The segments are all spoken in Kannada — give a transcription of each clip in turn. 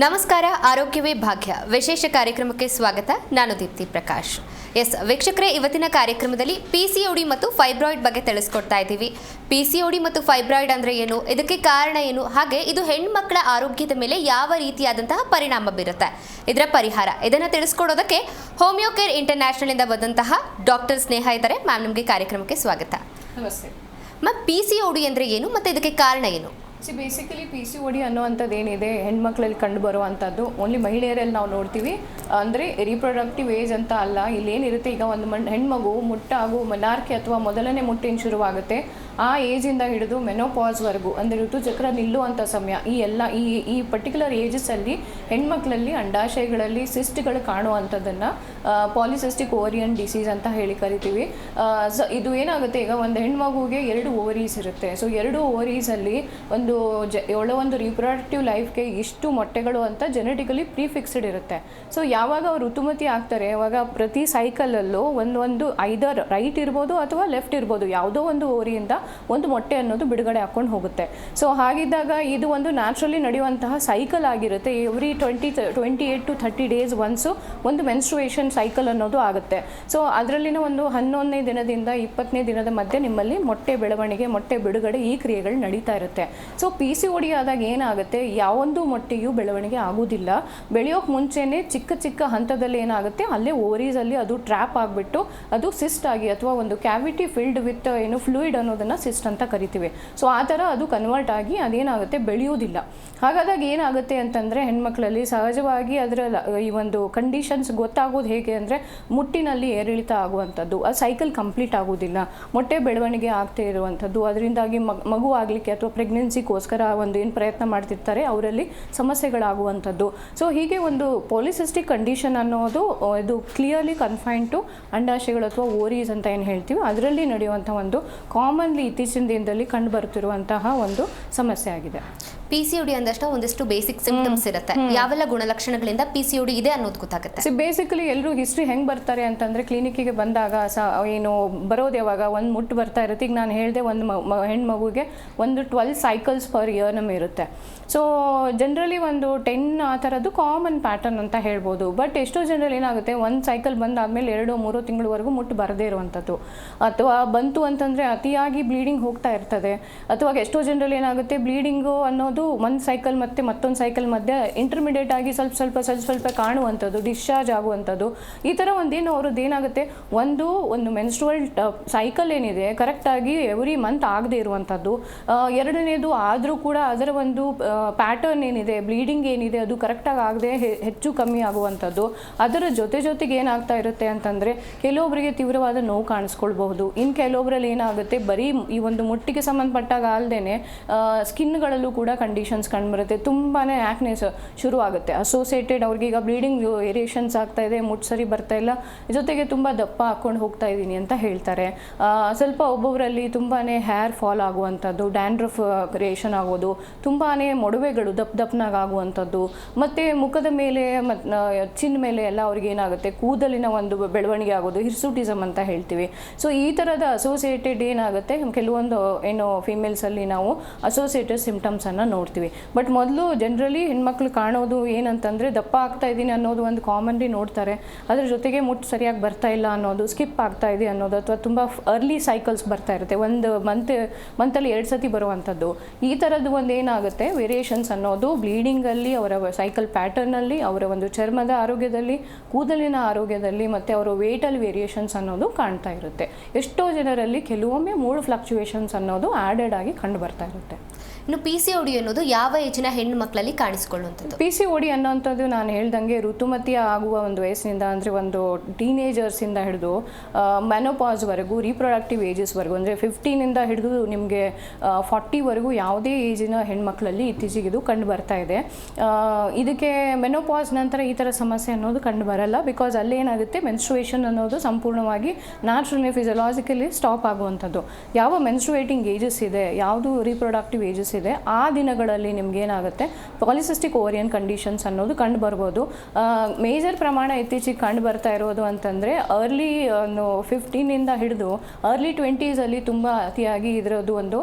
ನಮಸ್ಕಾರ, ಆರೋಗ್ಯವೇ ಭಾಗ್ಯ ವಿಶೇಷ ಕಾರ್ಯಕ್ರಮಕ್ಕೆ ಸ್ವಾಗತ. ನಾನು ದೀಪ್ತಿ ಪ್ರಕಾಶ್. ವೀಕ್ಷಕರೇ, ಇವತ್ತಿನ ಕಾರ್ಯಕ್ರಮದಲ್ಲಿ ಪಿಸಿಒಡಿ ಮತ್ತು ಫೈಬ್ರಾಯ್ಡ್ ಬಗ್ಗೆ ತಿಳಿಸ್ಕೊಡ್ತಾ ಇದ್ದೀವಿ. ಪಿಸಿಒಡಿ ಮತ್ತು ಫೈಬ್ರಾಯ್ಡ್ ಅಂದ್ರೆ ಏನು, ಇದಕ್ಕೆ ಕಾರಣ ಏನು, ಹಾಗೆ ಇದು ಹೆಣ್ಮಕ್ಳ ಆರೋಗ್ಯದ ಮೇಲೆ ಯಾವ ರೀತಿಯಾದಂತಹ ಪರಿಣಾಮ ಬೀರುತ್ತೆ, ಇದರ ಪರಿಹಾರ, ಇದನ್ನು ತಿಳಿಸ್ಕೊಡೋದಕ್ಕೆ ಹೋಮಿಯೋ ಕೇರ್ ಇಂಟರ್ನ್ಯಾಷನಲ್ ಇಂದ ಬಂದಂತಹ ಡಾಕ್ಟರ್ ಸ್ನೇಹ ಇದ್ದಾರೆ. ಮ್ಯಾಮ್, ನಿಮಗೆ ಕಾರ್ಯಕ್ರಮಕ್ಕೆ ಸ್ವಾಗತ. ನಮಸ್ತೆ ಮ್ಯಾಮ್, ಪಿಸಿಒಡಿ ಅಂದ್ರೆ ಏನು ಮತ್ತು ಇದಕ್ಕೆ ಕಾರಣ ಏನು? ಬೇಸಿಕಲಿ ಪಿಸಿಒಡಿ ಅನ್ನೋವಂಥದ್ದು ಏನಿದೆ ಹೆಣ್ಮಕ್ಳಲ್ಲಿ ಕಂಡು ಬರುವಂಥದ್ದು ಓನ್ಲಿ ಮಹಿಳೆಯರಲ್ಲಿ ನಾವು ನೋಡ್ತೀವಿ. ಅಂದರೆ ರೀಪ್ರೊಡಕ್ಟಿವ್ ಏಜ್ ಅಂತ ಅಲ್ಲ, ಇಲ್ಲೇನಿರುತ್ತೆ, ಈಗ ಒಂದು ಹೆಣ್ಮಗು ಮುಟ್ಟಾಗು ಮನಾರ್ಕೆ ಅಥವಾ ಮೊದಲನೇ ಮುಟ್ಟೇನು ಶುರುವಾಗುತ್ತೆ ಆ ಏಜಿಂದ ಹಿಡಿದು ಮೆನೋಪಾಸ್ವರೆಗೂ, ಅಂದರೆ ಋತುಚಕ್ರ ನಿಲ್ಲುವಂಥ ಸಮಯ, ಈ ಪರ್ಟಿಕ್ಯುಲರ್ ಏಜಸ್ಸಲ್ಲಿ ಹೆಣ್ಮಕ್ಳಲ್ಲಿ ಅಂಡಾಶಯಗಳಲ್ಲಿ ಸಿಸ್ಟ್ಗಳು ಕಾಣುವಂಥದ್ದನ್ನು ಪಾಲಿಸಿಸ್ಟಿಕ್ ಓವರಿಯನ್ ಡಿಸೀಸ್ ಅಂತ ಹೇಳಿ ಕರಿತೀವಿ. ಇದು ಏನಾಗುತ್ತೆ, ಈಗ ಒಂದು ಹೆಣ್ಮಗುಗೆ 2 ಓವರೀಸ್ ಇರುತ್ತೆ. ಸೊ 2 ಓವರೀಸಲ್ಲಿ ಒಂದು ರೀಪ್ರೊಡಕ್ಟಿವ್ ಲೈಫ್ಗೆ ಇಷ್ಟು ಮೊಟ್ಟೆಗಳು ಅಂತ ಜೆನೆಟಿಕಲಿ ಪ್ರೀಫಿಕ್ಸ್ಡ್ ಇರುತ್ತೆ. ಸೊ ಯಾವಾಗ ಅವ್ರು ಋತುಮತಿ ಆಗ್ತಾರೆ, ಅವಾಗ ಪ್ರತಿ ಸೈಕಲಲ್ಲೂ ಒಂದು ಐದರ್ ರೈಟ್ ಇರ್ಬೋದು ಅಥವಾ ಲೆಫ್ಟ್ ಇರ್ಬೋದು, ಯಾವುದೋ ಒಂದು ಓರಿಯಿಂದ ಒಂದು ಮೊಟ್ಟೆ ಅನ್ನೋದು ಬಿಡುಗಡೆ ಹಾಕ್ಕೊಂಡು ಹೋಗುತ್ತೆ. ಸೊ ಹಾಗಿದ್ದಾಗ ಇದು ಒಂದು ನ್ಯಾಚುರಲಿ ನಡೆಯುವಂತಹ ಸೈಕಲ್ ಆಗಿರುತ್ತೆ. ಎವ್ರಿ 28 to 30 days ಒನ್ಸು ಒಂದು ಮೆನ್ಸ್ಟ್ರುಯೇಷನ್ ಸೈಕಲ್ ಅನ್ನೋದು ಆಗುತ್ತೆ. ಸೊ ಅದರಲ್ಲಿನ ಒಂದು 11ನೇ ದಿನದಿಂದ 20ನೇ ದಿನದ ಮಧ್ಯೆ ನಿಮ್ಮಲ್ಲಿ ಮೊಟ್ಟೆ ಬೆಳವಣಿಗೆ, ಮೊಟ್ಟೆ ಬಿಡುಗಡೆ, ಈ ಕ್ರಿಯೆಗಳು ನಡೀತಾ ಇರುತ್ತೆ. ಸೊ ಪಿಸಿಒಡಿ ಆದಾಗ ಏನಾಗುತ್ತೆ, ಯಾವೊಂದು ಮೊಟ್ಟೆಯೂ ಬೆಳವಣಿಗೆ ಆಗೋದಿಲ್ಲ. ಬೆಳೆಯೋಕೆ ಮುಂಚೆನೇ ಚಿಕ್ಕ ಹಂತದಲ್ಲಿ ಏನಾಗುತ್ತೆ, ಅಲ್ಲೇ ಓವರೀಸಲ್ಲಿ ಅದು ಟ್ರ್ಯಾಪ್ ಆಗಿಬಿಟ್ಟು ಅದು ಸಿಸ್ಟ್ ಆಗಿ ಅಥವಾ ಒಂದು ಕ್ಯಾವಿಟಿ ಫಿಲ್ಡ್ ವಿತ್ ಫ್ಲೂಯಿಡ್ ಅನ್ನೋದನ್ನು ಸಿಸ್ಟ್ ಅಂತ ಕರಿತೀವಿ. ಸೊ ಆ ಥರ ಅದು ಕನ್ವರ್ಟ್ ಆಗಿ ಅದೇನಾಗುತ್ತೆ, ಬೆಳೆಯೋದಿಲ್ಲ. ಹಾಗಾದಾಗ ಏನಾಗುತ್ತೆ ಅಂತಂದರೆ ಹೆಣ್ಮಕ್ಳಲ್ಲಿ ಸಹಜವಾಗಿ ಅದರ ಈ ಒಂದು ಕಂಡೀಷನ್ಸ್ ಗೊತ್ತಾಗೋದು ಹೇಗೆ ಅಂದರೆ, ಮುಟ್ಟಿನಲ್ಲಿ ಏರಿಳಿತ ಆಗುವಂಥದ್ದು, ಆ ಸೈಕಲ್ ಕಂಪ್ಲೀಟ್ ಆಗೋದಿಲ್ಲ, ಮೊಟ್ಟೆ ಬೆಳವಣಿಗೆ ಆಗ್ತಾ ಇರುವಂಥದ್ದು, ಅದರಿಂದಾಗಿ ಮಗು ಆಗಲಿಕ್ಕೆ ಅಥವಾ ಪ್ರೆಗ್ನೆನ್ಸಿಗೋಸ್ಕರ ಒಂದು ಏನು ಪ್ರಯತ್ನ ಮಾಡ್ತಿರ್ತಾರೆ ಅವರಲ್ಲಿ ಸಮಸ್ಯೆಗಳಾಗುವಂಥದ್ದು. ಸೊ ಹೀಗೆ ಒಂದು ಪಾಲಿಸಿಸ್ಟಿಕ್ ಕಂಡೀಷನ್ ಅನ್ನೋದು ಇದು ಕ್ಲಿಯರ್ಲಿ ಕನ್ಫೈನ್ಡ್ ಟು ಅಂಡಾಶಯಗಳು ಅಥವಾ ಓರೀಸ್ ಅಂತ ಏನು ಹೇಳ್ತೀವಿ, ಅದರಲ್ಲಿ ನಡೆಯುವಂಥ ಒಂದು ಕಾಮನ್ಲಿ ಇತ್ತೀಚಿನ ದಿನದಲ್ಲಿ ಕಂಡು ಬರುತ್ತಿರುವಂತಹ ಒಂದು ಸಮಸ್ಯೆ ಆಗಿದೆ. ಪಿಸಿಒಡಿ ಅಂದಷ್ಟು ಒಂದಿಷ್ಟು ಬೇಸಿಕ್ ಸಿಂಪ್ಟಮ್ಸ್ ಇರುತ್ತೆ. ಯಾವೆಲ್ಲ ಗುಣಲಕ್ಷಣಗಳಿಂದ ಪಿಸಿಒಡಿ ಇದೆ ಅನ್ನೋದು ಗೊತ್ತಾಗುತ್ತೆ. ಸೊ ಬೇಸಿಕಲಿ ಎಲ್ಲರೂ ಹಿಸ್ಟ್ರಿ ಹೆಂಗೆ ಬರ್ತಾರೆ ಅಂತಂದರೆ, ಕ್ಲಿನಿಕ್ಕಿಗೆ ಬಂದಾಗ ಏನು ಬರೋದು ಯಾವಾಗ ಒಂದು ಮುಟ್ಟು ಬರ್ತಾ ಇರುತ್ತೆ. ಈಗ ನಾನು ಹೇಳಿದೆ, ಒಂದು ಹೆಣ್ಮಗುಗೆ ಒಂದು 12 cycles per year ನಮಗೆ ಇರುತ್ತೆ. ಸೊ ಜನರಲಿ ಒಂದು 10 ಆ ಥರದ್ದು ಕಾಮನ್ ಪ್ಯಾಟರ್ನ್ ಅಂತ ಹೇಳ್ಬೋದು. ಬಟ್ ಎಷ್ಟೋ ಜನರಲ್ಲಿ ಏನಾಗುತ್ತೆ, ಒಂದು ಸೈಕಲ್ ಬಂದಾದಮೇಲೆ 2-3 ತಿಂಗಳವರೆಗೂ ಮುಟ್ಟು ಬರದೇ ಇರುವಂಥದ್ದು, ಅಥವಾ ಬಂತು ಅಂತಂದರೆ ಅತಿಯಾಗಿ ಬ್ಲೀಡಿಂಗ್ ಹೋಗ್ತಾ ಇರ್ತದೆ. ಅಥವಾ ಎಷ್ಟೋ ಜನರಲ್ಲಿ ಏನಾಗುತ್ತೆ, ಬ್ಲೀಡಿಂಗು ಅನ್ನೋದು ಒಂದು ಸೈಕಲ್ ಮತ್ತು ಮತ್ತೊಂದು ಸೈಕಲ್ ಮಧ್ಯೆ ಇಂಟರ್ಮಿಡಿಯೇಟ್ ಆಗಿ ಸ್ವಲ್ಪ ಕಾಣುವಂಥದ್ದು, ಡಿಸ್ಚಾರ್ಜ್ ಆಗುವಂಥದ್ದು, ಈ ಥರ ಒಂದೇನು ಅವ್ರದ್ದು ಏನಾಗುತ್ತೆ, ಒಂದು ಮೆನ್ಸ್ಟ್ರುವಲ್ ಸೈಕಲ್ ಏನಿದೆ ಕರೆಕ್ಟಾಗಿ ಎವ್ರಿ ಮಂತ್ ಆಗದೆ ಇರುವಂಥದ್ದು. ಎರಡನೇದು ಆದರೂ ಕೂಡ ಅದರ ಒಂದು ಪ್ಯಾಟರ್ನ್ ಏನಿದೆ, ಬ್ಲೀಡಿಂಗ್ ಏನಿದೆ ಅದು ಕರೆಕ್ಟಾಗಿ ಆಗದೆ ಹೆಚ್ಚು ಕಮ್ಮಿ ಆಗುವಂಥದ್ದು. ಅದರ ಜೊತೆಗೆ ಏನಾಗ್ತಾ ಇರುತ್ತೆ ಅಂತಂದರೆ, ಕೆಲವೊಬ್ಬರಿಗೆ ತೀವ್ರವಾದ ನೋವು ಕಾಣಿಸ್ಕೊಳ್ಬಹುದು. ಇನ್ನು ಕೆಲವೊಬ್ಬರಲ್ಲಿ ಏನಾಗುತ್ತೆ, ಬರೀ ಈ ಒಂದು ಮುಟ್ಟಿಗೆ ಸಂಬಂಧಪಟ್ಟಾಗ ಅಲ್ಲದೆ ಸ್ಕಿನ್ಗಳಲ್ಲೂ ಕೂಡ ಕಂಡೀಷನ್ಸ್ ಕಂಡುಬರುತ್ತೆ. ತುಂಬಾ ಆ್ಯಕ್ನೆಸ್ ಶುರು ಆಗುತ್ತೆ ಅಸೋಸಿಯೇಟೆಡ್. ಅವ್ರಿಗೀಗ ಬ್ಲೀಡಿಂಗ್ ವೇರಿಯೇಷನ್ಸ್ ಆಗ್ತಾ ಇದೆ, ಮುಟ್ಟು ಸರಿ ಬರ್ತಾ ಇಲ್ಲ, ಜೊತೆಗೆ ತುಂಬ ದಪ್ಪ ಹಾಕ್ಕೊಂಡು ಹೋಗ್ತಾ ಇದ್ದೀನಿ ಅಂತ ಹೇಳ್ತಾರೆ. ಸ್ವಲ್ಪ ಒಬ್ಬೊಬ್ಬರಲ್ಲಿ ತುಂಬಾ ಹೇರ್ ಫಾಲ್ ಆಗುವಂಥದ್ದು, ಡ್ಯಾಂಡ್ರಫ್ ಕ್ರಿಯೇಷನ್ ಆಗೋದು, ತುಂಬಾ ಮೊಡವೆಗಳು ದಪ್ಪನಾಗಿ ಆಗುವಂಥದ್ದು, ಮತ್ತು ಮುಖದ ಮೇಲೆ ಚಿನ್ನ ಮೇಲೆ ಎಲ್ಲ ಅವ್ರಿಗೆ ಏನಾಗುತ್ತೆ, ಕೂದಲಿನ ಒಂದು ಬೆಳವಣಿಗೆ ಆಗೋದು, ಹಿರ್ಸುಟಿಸಮ್ ಅಂತ ಹೇಳ್ತೀವಿ. ಸೊ ಈ ಥರದ ಅಸೋಸಿಯೇಟೆಡ್ ಏನಾಗುತ್ತೆ, ಕೆಲವೊಂದು ಏನು ಫಿಮೇಲ್ಸಲ್ಲಿ ನಾವು ಅಸೋಸಿಯೇಟೆಡ್ ಸಿಂಪ್ಟಮ್ಸನ್ನು ನೋಡ್ತೀವಿ. ಬಟ್ ಮೊದಲು ಜನರಲಿ ಹೆಣ್ಮಕ್ಳು ಕಾಣೋದು ಏನಂತಂದರೆ, ದಪ್ಪ ಆಗ್ತಾ ಇದ್ದೀನಿ ಅನ್ನೋದು ಒಂದು ಕಾಮನ್ಲಿ ನೋಡ್ತಾರೆ. ಅದ್ರ ಜೊತೆಗೆ ಮುಟ್ಟು ಸರಿಯಾಗಿ ಬರ್ತಾ ಇಲ್ಲ ಅನ್ನೋದು, ಸ್ಕಿಪ್ ಆಗ್ತಾ ಇದೆ ಅನ್ನೋದು, ಅಥವಾ ತುಂಬ ಅರ್ಲಿ ಸೈಕಲ್ಸ್ ಬರ್ತಾ ಇರುತ್ತೆ, ಒಂದು ಮಂತಲ್ಲಿ 2 ಸತಿ ಬರುವಂಥದ್ದು. ಈ ಥರದ್ದು ಒಂದು ಏನಾಗುತ್ತೆ, ವೇರಿಯೇಷನ್ಸ್ ಅನ್ನೋದು ಬ್ಲೀಡಿಂಗಲ್ಲಿ, ಅವರ ಸೈಕಲ್ ಪ್ಯಾಟರ್ನಲ್ಲಿ, ಅವರ ಒಂದು ಚರ್ಮದ ಆರೋಗ್ಯದಲ್ಲಿ, ಕೂದಲಿನ ಆರೋಗ್ಯದಲ್ಲಿ, ಮತ್ತು ಅವರ ವೇಟಲ್ಲಿ ವೇರಿಯೇಷನ್ಸ್ ಅನ್ನೋದು ಕಾಣ್ತಾ ಇರುತ್ತೆ. ಎಷ್ಟೋ ಜನರಲ್ಲಿ ಕೆಲವೊಮ್ಮೆ ಮೂಡ್ ಫ್ಲಕ್ಚುಯೇಷನ್ಸ್ ಅನ್ನೋದು ಆ್ಯಡೆಡ್ ಆಗಿ ಕಂಡು ಬರ್ತಾ ಇರುತ್ತೆ. ಇನ್ನು ಪಿಸಿಒಡಿ ಅನ್ನೋದು ಯಾವ ಏಜಿನ ಹೆಣ್ಣು ಮಕ್ಕಳಲ್ಲಿ ಕಾಣಿಸಿಕೊಳ್ಳುವಂಥದ್ದು? ಪಿಸಿಒಡಿ ಅನ್ನೋಂಥದ್ದು ನಾನು ಹೇಳ್ದಂಗೆ ಋತುಮತಿ ಆಗುವ ಒಂದು ವಯಸ್ಸಿನಿಂದ, ಅಂದರೆ ಒಂದು ಟೀನೇಜರ್ಸಿಂದ ಹಿಡಿದು ಮೆನೋಪಾಸ್ವರೆಗೂ, ರೀಪ್ರೊಡಕ್ಟಿವ್ ಏಜಸ್ವರೆಗೂ, ಅಂದರೆ 15ಇಂದ ಹಿಡಿದು ನಿಮಗೆ 40ವರೆಗೂ ಯಾವುದೇ ಏಜಿನ ಹೆಣ್ಮಕ್ಳಲ್ಲಿ ಇತ್ತೀಚೆಗೆ ಇದು ಕಂಡು ಬರ್ತಾ ಇದೆ. ಇದಕ್ಕೆ ಮೆನೋಪಾಸ್ ನಂತರ ಈ ಥರ ಸಮಸ್ಯೆ ಅನ್ನೋದು ಕಂಡು ಬರಲ್ಲ. ಬಿಕಾಸ್ ಅಲ್ಲೇನಾಗುತ್ತೆ, ಮೆನ್ಸ್ಟ್ರುಯೇಷನ್ ಅನ್ನೋದು ಸಂಪೂರ್ಣವಾಗಿ ನ್ಯಾಚುರಲಿ ಫಿಸಿಯಲಾಜಿಕಲಿ ಸ್ಟಾಪ್ ಆಗುವಂಥದ್ದು. ಯಾವ ಮೆನ್ಸ್ಟ್ರುಯೇಟಿಂಗ್ ಏಜಸ್ ಇದೆ, ಯಾವುದು ರೀಪ್ರೊಡಕ್ಟಿವ್ ಏಜಸ್ ಇದೆ ಆ ದಿನಗಳಲ್ಲಿ ನಿಮ್ಗೆ ಏನಾಗುತ್ತೆ ಪಾಲಿಸಿಸ್ಟಿಕ್ ಓವರಿಯನ್ ಕಂಡೀಷನ್ಸ್ ಅನ್ನೋದು ಕಂಡು ಬರ್ಬೋದು. ಮೇಜರ್ ಪ್ರಮಾಣ ಇತ್ತೀಚೆಗೆ ಕಂಡು ಬರ್ತಾ ಇರೋದು ಅಂತಂದರೆ ಅರ್ಲಿ 15ಇಂದ ಹಿಡಿದು ಅರ್ಲಿ 20s ತುಂಬ ಅತಿಯಾಗಿ ಇದರದ್ದು ಒಂದು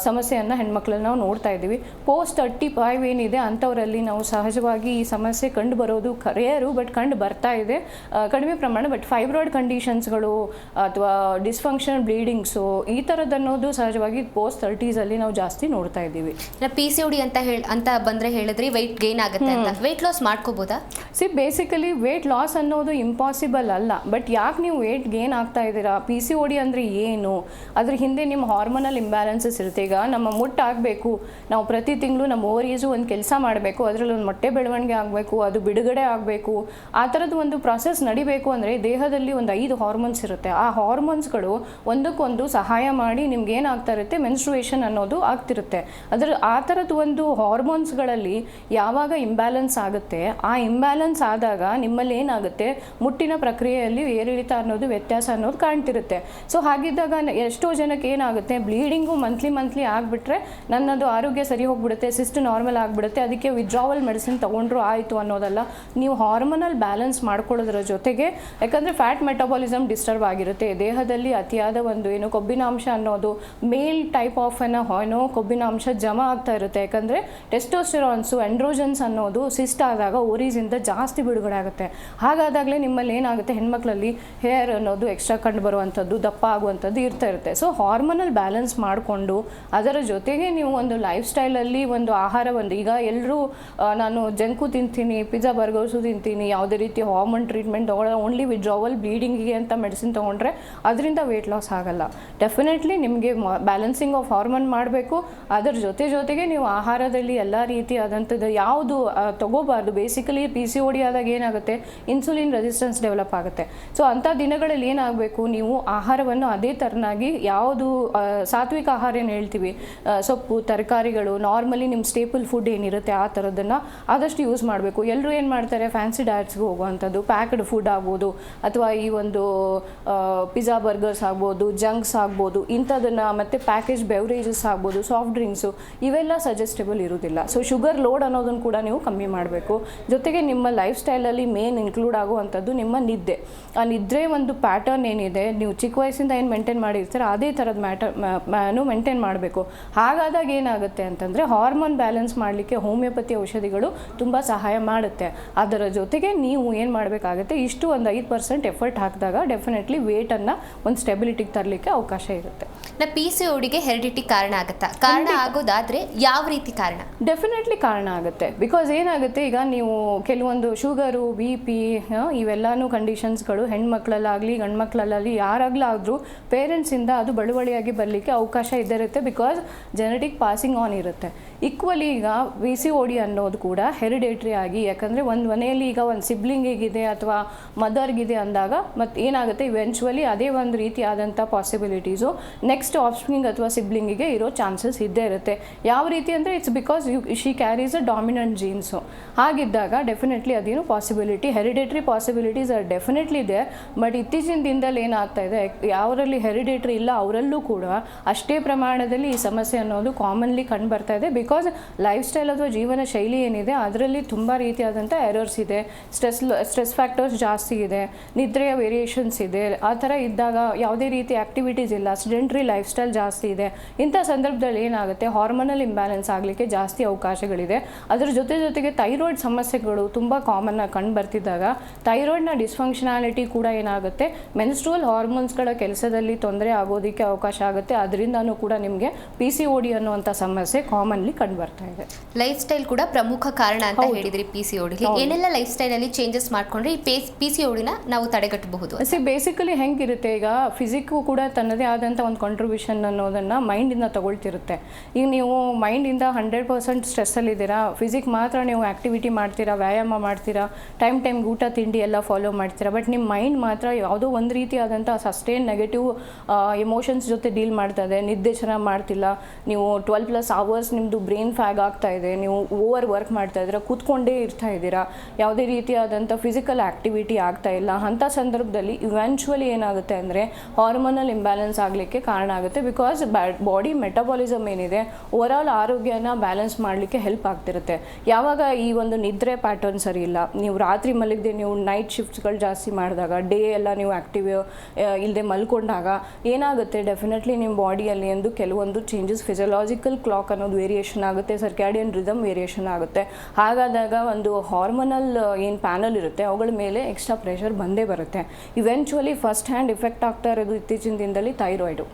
ಸಮಸ್ಯೆಯನ್ನು ಹೆಣ್ಮಕ್ಳಲ್ಲಿ ನಾವು ನೋಡ್ತಾ ಇದ್ದೀವಿ. ಪೋಸ್ಟ್ 35 ಏನಿದೆ ಅಂಥವರಲ್ಲಿ ನಾವು ಸಹಜವಾಗಿ ಈ ಸಮಸ್ಯೆ ಕಂಡು ಬರೋದು ರೇರು, ಬಟ್ ಕಂಡು ಬರ್ತಾ ಇದೆ ಕಡಿಮೆ ಪ್ರಮಾಣ. ಬಟ್ ಫೈಬ್ರಾಯ್ಡ್ ಕಂಡೀಷನ್ಸ್ಗಳು ಅಥವಾ ಡಿಸ್ಫಂಕ್ಷನಲ್ ಬ್ಲೀಡಿಂಗ್ಸು ಈ ಥರದ್ದನ್ನೋದು ಸಹಜವಾಗಿ ಪೋಸ್ಟ್ 30s ನಾವು ಜಾಸ್ತಿ ನೋಡ್ತಾ ಇದ್ದೀವಿ. PCOD ಅಂತ ಬಂದರೆ ಹೇಳಿದ್ರಿ ವೆಯ್ಟ್ ಗೇನ್ ಆಗುತ್ತೆ ಅಂತ, ವೆಯ್ಟ್ ಲಾಸ್ ಮಾಡ್ಕೋಬೋದಾ? ಬೇಸಿಕಲಿ ವೆಯ್ಟ್ ಲಾಸ್ ಅನ್ನೋದು ಇಂಪಾಸಿಬಲ್ ಅಲ್ಲ. ಬಟ್ ಯಾಕೆ ನೀವು ವೆಯ್ಟ್ ಗೇನ್ ಆಗ್ತಾ ಇದ್ದೀರಾ? PCOD ಅಂದರೆ ಏನು? ಅದ್ರ ಹಿಂದೆ ನಿಮ್ಮ ಹಾರ್ಮೋನಲ್ ಇಂಬ್ಯಾಲೆನ್ಸಸ್ ಇರುತ್ತೆ. ಈಗ ನಮ್ಮ ಮುಟ್ಟಾಗಬೇಕು, ನಾವು ಪ್ರತಿ ತಿಂಗಳು ನಮ್ಮ ಓವರೀಸು ಒಂದು ಕೆಲಸ ಮಾಡಬೇಕು, ಅದರಲ್ಲಿ ಒಂದು ಮೊಟ್ಟೆ ಬೆಳವಣಿಗೆ ಆಗಬೇಕು, ಅದು ಬಿಡುಗಡೆ ಆಗಬೇಕು, ಆ ಥರದ್ದು ಒಂದು ಪ್ರಾಸೆಸ್ ನಡಿಬೇಕು ಅಂದರೆ ದೇಹದಲ್ಲಿ ಒಂದು 5 ಹಾರ್ಮೋನ್ಸ್ ಇರುತ್ತೆ. ಆ ಹಾರ್ಮೋನ್ಸ್ಗಳು ಒಂದಕ್ಕೊಂದು ಸಹಾಯ ಮಾಡಿ ನಿಮ್ಗೆ ಏನಾಗ್ತಾ ಇರುತ್ತೆ, ಮೆನ್ಸ್ಟ್ರುಯೇಷನ್ ಅನ್ನೋದು ಆಗ್ತಿರುತ್ತೆ. ಆ ಥರದ್ದು ಒಂದು ಹಾರ್ಮೋನ್ಸ್ಗಳಲ್ಲಿ ಯಾವಾಗ ಇಂಬ್ಯಾಲೆನ್ಸ್ ಆಗುತ್ತೆ, ಆ ಇಂಬ್ಯಾಲೆನ್ಸ್ ಆದಾಗ ನಿಮ್ಮಲ್ಲಿ ಏನಾಗುತ್ತೆ, ಮುಟ್ಟಿನ ಪ್ರಕ್ರಿಯೆಯಲ್ಲಿ ಏರಿಳಿತ ಅನ್ನೋದು ವ್ಯತ್ಯಾಸ ಅನ್ನೋದು ಕಾಣ್ತಿರುತ್ತೆ. ಸೊ ಹಾಗಿದ್ದಾಗ ಎಷ್ಟೋ ಜನಕ್ಕೆ ಏನಾಗುತ್ತೆ, ಬ್ಲೀಡಿಂಗು ಮಂತ್ಲಿ ಆಗಿಬಿಟ್ರೆ ನನ್ನದು ಆರೋಗ್ಯ ಸರಿ ಹೋಗ್ಬಿಡುತ್ತೆ, ಸಿಸ್ಟ್ ನಾರ್ಮಲ್ ಆಗಿಬಿಡುತ್ತೆ, ಅದಕ್ಕೆ ವಿಡ್ರಾವಲ್ ಮೆಡಿಸಿನ್ ತೊಗೊಂಡ್ರು ಆಯಿತು ಅನ್ನೋದಲ್ಲ. ನೀವು ಹಾರ್ಮೋನಲ್ ಬ್ಯಾಲೆನ್ಸ್ ಮಾಡ್ಕೊಳ್ಳೋದ್ರ ಜೊತೆಗೆ, ಯಾಕಂದರೆ ಫ್ಯಾಟ್ ಮೆಟಬಾಲಿಸಮ್ ಡಿಸ್ಟರ್ಬ್ ಆಗಿರುತ್ತೆ ದೇಹದಲ್ಲಿ, ಅತಿಯಾದ ಒಂದು ಕೊಬ್ಬಿನಾಂಶ ಅನ್ನೋದು ಮೇಲ್ ಟೈಪ್ ಆಫ್ ಕೊಬ್ಬಿನಾಂಶ ಜಮಾ ಆಗ್ತಾ ಇರುತ್ತೆ. ಯಾಕಂದರೆ ಟೆಸ್ಟೋಸ್ಟೆರಾನ್ಸು ಎಂಡ್ರೋಜನ್ಸ್ ಅನ್ನೋದು ಸಿಸ್ಟ್ ಆದಾಗ ಓರೀಸಿಂದ ಜಾಸ್ತಿ ಬಿಡುಗಡೆ ಆಗುತ್ತೆ. ಹಾಗಾದಾಗಲೇ ನಿಮ್ಮಲ್ಲಿ ಏನಾಗುತ್ತೆ, ಹೆಣ್ಮಕ್ಳಲ್ಲಿ ಹೇರ್ ಅನ್ನೋದು ಎಕ್ಸ್ಟ್ರಾ ಕಂಡು ಬರುವಂಥದ್ದು, ದಪ್ಪ ಆಗುವಂಥದ್ದು ಇರ್ತಾ ಇರುತ್ತೆ. ಸೊ ಹಾರ್ಮೋನಲ್ ಬ್ಯಾಲೆನ್ಸ್ ಮಾಡಿಕೊಂಡು ಅದರ ಜೊತೆಗೆ ನೀವು ಒಂದು ಲೈಫ್ ಸ್ಟೈಲಲ್ಲಿ ಒಂದು ಆಹಾರ ಈಗ ಎಲ್ಲರೂ ನಾನು ಜಂಕು ತಿಂತೀನಿ, ಪಿಜ್ಜಾ ಬರ್ಗರ್ಸು ತಿಂತೀನಿ, ಯಾವುದೇ ರೀತಿ ಹಾರ್ಮೋನ್ ಟ್ರೀಟ್ಮೆಂಟ್ ತೊಗೊಳ್ಳೋ, ಓನ್ಲಿ ವಿಡ್ರಾವಲ್ ಬ್ಲೀಡಿಂಗಿಗೆ ಅಂತ ಮೆಡಿಸಿನ್ ತೊಗೊಂಡ್ರೆ ಅದರಿಂದ ವೆಯ್ಟ್ ಲಾಸ್ ಆಗಲ್ಲ. ಡೆಫಿನೆಟ್ಲಿ ನಿಮಗೆ ಬ್ಯಾಲೆನ್ಸಿಂಗ್ ಆಫ್ ಹಾರ್ಮೋನ್ ಮಾಡಬೇಕು. ಅದರ ಜೊತೆಗೆ ನೀವು ಆಹಾರದಲ್ಲಿ ಎಲ್ಲ ರೀತಿಯಾದಂಥದ್ದು ಯಾವುದು ತಗೋಬಾರ್ದು. ಬೇಸಿಕಲಿ PCOD ಆದಾಗ ಏನಾಗುತ್ತೆ, ಇನ್ಸುಲಿನ್ ರೆಸಿಸ್ಟೆನ್ಸ್ ಡೆವಲಪ್ ಆಗುತ್ತೆ. ಸೊ ಅಂಥ ದಿನಗಳಲ್ಲಿ ಏನಾಗಬೇಕು, ನೀವು ಆಹಾರವನ್ನು ಅದೇ ಥರನಾಗಿ ಯಾವುದು ಸಾತ್ವಿಕ ಆಹಾರ ಏನು ಹೇಳ್ತೀವಿ, ಸೊಪ್ಪು ತರಕಾರಿಗಳು, ನಾರ್ಮಲಿ ನಿಮ್ಮ ಸ್ಟೇಪಲ್ ಫುಡ್ ಏನಿರುತ್ತೆ ಆ ಥರದ್ದನ್ನು ಆದಷ್ಟು ಯೂಸ್ ಮಾಡಬೇಕು. ಎಲ್ಲರೂ ಏನು ಮಾಡ್ತಾರೆ, ಫ್ಯಾನ್ಸಿ ಡಯಟ್ಸ್ಗೆ ಹೋಗುವಂಥದ್ದು, ಪ್ಯಾಕ್ಡ್ ಫುಡ್ ಆಗ್ಬೋದು, ಅಥವಾ ಈ ಒಂದು ಪಿಜ್ಜಾ ಬರ್ಗರ್ಸ್ ಆಗ್ಬೋದು, ಜಂಕ್ಸ್ ಆಗ್ಬೋದು, ಇಂಥದನ್ನು ಮತ್ತು ಪ್ಯಾಕೇಜ್ ಬೆವರೇಜಸ್ ಆಗ್ಬೋದು, ಸಾಫ್ಟ್ ಡ್ರಿಂಕ್ಸು, ಇವೆಲ್ಲ ಸಜೆಸ್ಟೇಬಲ್ ಇರೋದಿಲ್ಲ. ಸೊ ಶುಗರ್ ಲೋಡ್ ಅನ್ನೋದನ್ನು ಕೂಡ ನೀವು ಕಮ್ಮಿ ಮಾಡಬೇಕು. ಜೊತೆಗೆ ನಿಮ್ಮ ಲೈಫ್ ಸ್ಟೈಲಲ್ಲಿ ಮೇನ್ ಇನ್ಕ್ಲೂಡ್ ಆಗುವಂಥದ್ದು ನಿಮ್ಮ ನಿದ್ದೆ. ಆ ನಿದ್ರೆ ಒಂದು ಪ್ಯಾಟರ್ನ್ ಏನಿದೆ, ನೀವು ಚಿಕ್ಕ ವಯಸ್ಸಿಂದ ಏನು ಮೇಂಟೈನ್ ಮಾಡಿರ್ತೀರ ಅದೇ ಥರದ ಮೇಂಟೈನ್ ಮಾಡಬೇಕು. ಹಾಗಾದಾಗ ಏನಾಗುತ್ತೆ ಅಂತಂದರೆ ಹಾರ್ಮೋನ್ ಬ್ಯಾಲೆನ್ಸ್ ಮಾಡಲಿಕ್ಕೆ ಹೋಮಿಯೋಪತಿ ಔಷಧಿಗಳು ತುಂಬ ಸಹಾಯ ಮಾಡುತ್ತೆ. ಅದರ ಜೊತೆಗೆ ನೀವು ಏನು ಮಾಡಬೇಕಾಗುತ್ತೆ, ಇಷ್ಟು ಒಂದು 5% ಎಫರ್ಟ್ ಹಾಕಿದಾಗ ಡೆಫಿನೆಟ್ಲಿ ವೇಟನ್ನು ಒಂದು ಸ್ಟೆಬಿಲಿಟಿಗೆ ತರಲಿಕ್ಕೆ ಅವಕಾಶ ಇರುತ್ತೆ. PCODಗೆ ಹೆರಿಡಿಟಿ ಕಾರಣ ಆಗುತ್ತಾ? ಕಾರಣ ಆಗೋದಾದರೆ ಯಾವ ರೀತಿ ಕಾರಣ? ಡೆಫಿನೆಟ್ಲಿ ಕಾರಣ ಆಗುತ್ತೆ. ಬಿಕಾಸ್ ಏನಾಗುತ್ತೆ, ಈಗ ನೀವು ಕೆಲವೊಂದು ಶುಗರು, BP ಇವೆಲ್ಲನೂ ಕಂಡೀಷನ್ಸ್ಗಳು ಹೆಣ್ಮಕ್ಳಲ್ಲಾಗಲಿ ಗಂಡು ಮಕ್ಕಳಲ್ಲಾಗಲಿ ಯಾರಾಗಲಾದರೂ ಪೇರೆಂಟ್ಸಿಂದ ಅದು ಬಳುವಳಿಯಾಗಿ ಬರಲಿಕ್ಕೆ ಅವಕಾಶ ಇದ್ದಿರುತ್ತೆ. ಬಿಕಾಸ್ ಜೆನೆಟಿಕ್ ಪಾಸಿಂಗ್ ಆನ್ ಇರುತ್ತೆ. ಈಕ್ವಲಿ ಈಗ PCOD ಅನ್ನೋದು ಕೂಡ ಹೆರಿಡೇಟ್ರಿ ಆಗಿ, ಯಾಕಂದರೆ ಒಂದು ಮನೆಯಲ್ಲಿ ಈಗ ಒಂದು ಸಿಬ್ಲಿಂಗಿಗಿದೆ ಅಥವಾ ಮದರ್ಗಿದೆ ಅಂದಾಗ ಮತ್ತು ಏನಾಗುತ್ತೆ, ಇವೆಂಚುವಲಿ ಅದೇ ಒಂದು ರೀತಿಯಾದಂಥ ಪಾಸಿಬಿಲಿಟೀಸು ನೆಕ್ಸ್ಟ್ ಆಫ್ಸ್ಪ್ರಿಂಗ್ ಅಥವಾ ಸಿಬ್ಲಿಂಗಿಗೆ ಇರೋ ಚಾನ್ಸಸ್ ಇದ್ದೇ ಇರುತ್ತೆ. ಯಾವ ರೀತಿ ಅಂದರೆ it's because she carries a dominant jeans. ಹಾಗಿದ್ದಾಗ ಡೆಫಿನೆಟ್ಲಿ ಅದೇನು possibility, hereditary possibilities are definitely ಇದೆ. ಬಟ್ ಇತ್ತೀಚಿನ ದಿನದಲ್ಲಿ ಏನಾಗ್ತಾ ಇದೆ, ಯಾವರಲ್ಲಿ ಹೆರಿಡೇಟ್ರಿ ಇಲ್ಲ ಅವರಲ್ಲೂ ಕೂಡ ಅಷ್ಟೇ ಪ್ರಮಾಣದಲ್ಲಿ ಈ ಸಮಸ್ಯೆ ಅನ್ನೋದು ಕಾಮನ್ಲಿ ಕಂಡು ಬರ್ತಾ ಇದೆ. ಬಿಕಾಸ್ ಲೈಫ್ ಸ್ಟೈಲ್ ಅಥವಾ ಜೀವನ ಶೈಲಿ ಏನಿದೆ ಅದರಲ್ಲಿ ತುಂಬ ರೀತಿಯಾದಂಥ ಎರರ್ಸ್ ಇದೆ, ಸ್ಟ್ರೆಸ್ ಫ್ಯಾಕ್ಟರ್ಸ್ ಜಾಸ್ತಿ ಇದೆ, ನಿದ್ರೆಯ ವೇರಿಯೇಷನ್ಸ್ ಇದೆ. ಆ ಥರ ಇದ್ದಾಗ ಯಾವುದೇ ರೀತಿ ಆ್ಯಕ್ಟಿವಿಟೀಸ್ ಇಲ್ಲ, ಸೆಡೆಂಟ್ರಿ ಲೈಫ್ ಸ್ಟೈಲ್ ಜಾಸ್ತಿ ಇದೆ. ಇಂಥ ಸಂದರ್ಭದಲ್ಲಿ ಏನಾಗುತ್ತೆ, ಹಾರ್ಮೋನಲ್ ಇಂಬ್ಯಾಲೆನ್ಸ್ ಆಗಲಿಕ್ಕೆ ಜಾಸ್ತಿ ಅವಕಾಶಗಳಿದೆ. ಅದರ ಜೊತೆಗೆ ಥೈರಾಯ್ಡ್ ಸಮಸ್ಯೆಗಳು ತುಂಬ ಕಾಮನ್ ಆಗಿ ಕಂಡು ಬರ್ತಿದ್ದಾಗ ಥೈರಾಯ್ಡ್ನ ಡಿಸ್ಫಂಕ್ಷನಾಲಿಟಿ ಕೂಡ ಏನಾಗುತ್ತೆ, ಮೆನ್ಸ್ಟ್ರುವಲ್ ಹಾರ್ಮೋನ್ಸ್ಗಳ ಕೆಲಸದಲ್ಲಿ ತೊಂದರೆ ಆಗೋದಕ್ಕೆ ಅವಕಾಶ ಆಗುತ್ತೆ. ಅದರಿಂದನೂ ಕೂಡ ನಿಮಗೆ PCOD ಅನ್ನುವಂಥ ಸಮಸ್ಯೆ ಕಾಮನ್ಲಿ ಕಂಡು ಬರ್ತಾ ಇದೆ. ಲೈಫ್ ಸ್ಟೈಲ್ ಕೂಡ ಪ್ರಮುಖ ಕಾರಣ ಅಂತ ಹೇಳಿದ್ರಿ PCOD. ಏನೆಲ್ಲ ಲೈಫ್ ಸ್ಟೈಲಲ್ಲಿ ಚೇಂಜಸ್ ಮಾಡ್ಕೊಂಡ್ರೆ ಈ PCODನ ನಾವು ತಡೆಗಟ್ಟಬಹುದು? ಬೇಸಿಕಲಿ ಹೆಂಗಿರುತ್ತೆ, ಈಗ ಫಿಸಿಕ್ಕು ಕೂಡ ತನ್ನದೇ ಆದಂಥ ಒಂದು ಕಾಂಟ್ರಿಬ್ಯೂಷನ್ ಅನ್ನೋದನ್ನು ಮೈಂಡಿಂದ ತಗೊಳ್ತಿರುತ್ತೆ. ಈಗ ನೀವು ಮೈಂಡಿಂದ 100% ಸ್ಟ್ರೆಸ್ಸಲ್ಲಿದ್ದೀರಾ, ಫಿಸಿಕ್ ಮಾತ್ರ ನೀವು ಆ್ಯಕ್ಟಿವಿಟಿ ಮಾಡ್ತೀರಾ, ವ್ಯಾಯಾಮ ಮಾಡ್ತೀರಾ, ಟೈಮ್ಗೆ ಊಟ ತಿಂಡಿ ಎಲ್ಲ ಫಾಲೋ ಮಾಡ್ತೀರಾ. ಬಟ್ ನಿಮ್ಮ ಮೈಂಡ್ ಮಾತ್ರ ಯಾವುದೋ ಒಂದು ರೀತಿಯಾದಂಥ ಸಸ್ಟೇನ್ ನೆಗೆಟಿವ್ ಎಮೋಷನ್ಸ್ ಜೊತೆ ಡೀಲ್ ಮಾಡ್ತದೆ. ನಿದ್ದೆ ಚೆನ್ನಾಗಿ ಮಾಡ್ತಿಲ್ಲ, ನೀವು 12+ hours ನಿಮ್ಮದು ಬ್ರೈನ್ ಫ್ಯಾಗ್ ಆಗ್ತಾ ಇದೆ, ನೀವು ಓವರ್ ವರ್ಕ್ ಮಾಡ್ತಾ ಇದ್ದೀರಾ, ಕೂತ್ಕೊಂಡೇ ಇರ್ತಾ ಇದ್ದೀರಾ, ಯಾವುದೇ ರೀತಿಯಾದಂಥ ಫಿಸಿಕಲ್ ಆ್ಯಕ್ಟಿವಿಟಿ ಆಗ್ತಾ ಇಲ್ಲ, ಅಂಥ ಸಂದರ್ಭದಲ್ಲಿ ಇವೆಂಚುವಲಿ ಏನಾಗುತ್ತೆ ಅಂದರೆ ಹಾರ್ಮೋನಲ್ ಇಂಬ್ಯಾಲೆನ್ಸ್ ಆಗಲಿಕ್ಕೆ ಕಾರಣ ಆಗುತ್ತೆ. ಬಿಕಾಸ್ ಬಾಡಿ ಮೆಟಬಾಲಿಸಮ್ ಏನಿದೆ ಓವರಾಲ್ ಆರೋಗ್ಯನ ಬ್ಯಾಲೆನ್ಸ್ ಮಾಡಲಿಕ್ಕೆ ಹೆಲ್ಪ್ ಆಗ್ತಿರುತ್ತೆ. ಯಾವಾಗ ಈ ಒಂದು ನಿದ್ರೆ ಪ್ಯಾಟರ್ನ್ ಸರಿ ಇಲ್ಲ, ನೀವು ರಾತ್ರಿ ಮಲಗದೆ ನೀವು ನೈಟ್ ಶಿಫ್ಟ್ಸ್ಗಳು ಜಾಸ್ತಿ ಮಾಡಿದಾಗ, ಡೇ ಎಲ್ಲ ನೀವು ಆ್ಯಕ್ಟಿವ್ ಇಲ್ಲದೆ ಮಲ್ಕೊಂಡಾಗ ಏನಾಗುತ್ತೆ, ಡೆಫಿನೆಟ್ಲಿ ನಿಮ್ಮ ಬಾಡಿಯಲ್ಲಿ ಎಂದು ಕೆಲವೊಂದು ಚೇಂಜಸ್, ಫಿಸಿಯಲಾಜಿಕಲ್ ಕ್ಲಾಕ್ ಅನ್ನೋದು ವೇರಿಯೇಷನ್ ಆಗುತ್ತೆ, ಸರ್ಕ್ಯಾಡಿಯನ್ ರಿದಮ್ ವೇರಿಯೇಷನ್ ಆಗುತ್ತೆ. ಹಾಗಾದಾಗ ಒಂದು ಹಾರ್ಮೋನಲ್ ಏನು ಪ್ಯಾನಲ್ ಇರುತ್ತೆ ಅವುಗಳ ಮೇಲೆ ಎಕ್ಸ್ಟ್ರಾ ಪ್ರೆಷರ್ ಬಂದೇ ಬರುತ್ತೆ. ಇವೆಂಚುವಲಿ ಫಸ್ಟ್ ಹ್ಯಾಂಡ್ ಇಫೆಕ್ಟ್ ಆಗ್ತಾ ಇರೋದು ಇತ್ತೀಚಿನ ದಿನದಲ್ಲಿ ಥೈರಾಯ್ಡು.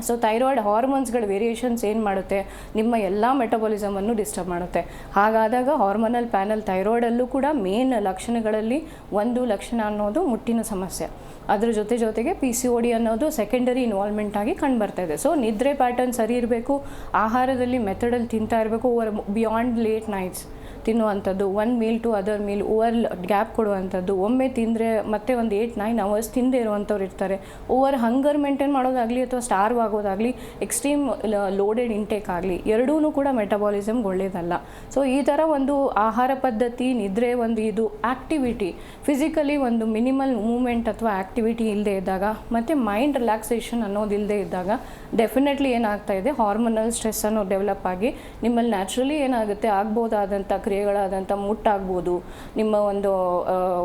ಸೊ ಥೈರಾಯ್ಡ್ ಹಾರ್ಮೋನ್ಸ್ಗಳ ವೇರಿಯೇಷನ್ಸ್ ಏನು ಮಾಡುತ್ತೆ, ನಿಮ್ಮ ಎಲ್ಲ ಮೆಟಬಾಲಿಸಮನ್ನು ಡಿಸ್ಟರ್ಬ್ ಮಾಡುತ್ತೆ. ಹಾಗಾದಾಗ ಹಾರ್ಮೋನಲ್ ಪ್ಯಾನಲ್ ಥೈರಾಯ್ಡಲ್ಲೂ ಕೂಡ ಮೇನ್ ಲಕ್ಷಣಗಳಲ್ಲಿ ಒಂದು ಲಕ್ಷಣ ಅನ್ನೋದು ಮುಟ್ಟಿನ ಸಮಸ್ಯೆ, ಅದ್ರ ಜೊತೆಗೆ PCOD ಅನ್ನೋದು ಸೆಕೆಂಡರಿ ಇನ್ವಾಲ್ವ್ಮೆಂಟ್ ಆಗಿ ಕಂಡು ಬರ್ತಾ ಇದೆ. ಸೊ ನಿದ್ರೆ ಪ್ಯಾಟರ್ನ್ ಸರಿ ಇರಬೇಕು, ಆಹಾರದಲ್ಲಿ ಮೆಥಡಲ್ಲಿ ತಿಂತಾ ಇರಬೇಕು, ಓವರ್ ಬಿಯಾಂಡ್ ಲೇಟ್ ನೈಟ್ಸ್ ತಿನ್ನುವಂಥದ್ದು, one meal to other meal over gap ಕೊಡುವಂಥದ್ದು, ಒಮ್ಮೆ ತಿಂದರೆ ಮತ್ತೆ ಒಂದು 8-9 ಅವರ್ಸ್ ತಿಂದೇ ಇರುವಂಥವ್ರು ಇರ್ತಾರೆ. ಓವರ್ ಹಂಗರ್ ಮೇಂಟೈನ್ ಮಾಡೋದಾಗಲಿ ಅಥವಾ ಸ್ಟಾರ್ವ್ ಆಗೋದಾಗಲಿ, ಎಕ್ಸ್ಟ್ರೀಮ್ ಲೋಡೆಡ್ ಇಂಟೇಕ್ ಆಗಲಿ, ಎರಡೂ ಕೂಡ ಮೆಟಬಾಲಿಸಮ್ಗೆ ಒಳ್ಳೆಯದಲ್ಲ. ಸೊ ಈ ಥರ ಒಂದು ಆಹಾರ ಪದ್ಧತಿ, ನಿದ್ರೆ, ಒಂದು ಇದು ಆ್ಯಕ್ಟಿವಿಟಿ, ಫಿಸಿಕಲಿ ಒಂದು ಮಿನಿಮಲ್ ಮೂವ್ಮೆಂಟ್ ಅಥವಾ ಆ್ಯಕ್ಟಿವಿಟಿ ಇಲ್ಲದೆ ಇದ್ದಾಗ, ಮತ್ತು ಮೈಂಡ್ ರಿಲ್ಯಾಕ್ಸೇಷನ್ ಅನ್ನೋದು ಇಲ್ಲದೆ ಇದ್ದಾಗ ಡೆಫಿನೆಟ್ಲಿ ಏನಾಗ್ತಾ ಇದೆ, ಹಾರ್ಮೋನಲ್ ಸ್ಟ್ರೆಸ್ ಅನ್ನೋದು ಡೆವಲಪ್ ಆಗಿ ನಿಮ್ಮಲ್ಲಿ ನ್ಯಾಚುರಲಿ ಏನಾಗುತ್ತೆ, ಆಗ್ಬೋದಾದಂಥ ಕ್ರಿಯೆಗಳಾದಂಥ ಮುಟ್ಟಾಗ್ಬೋದು, ನಿಮ್ಮ ಒಂದು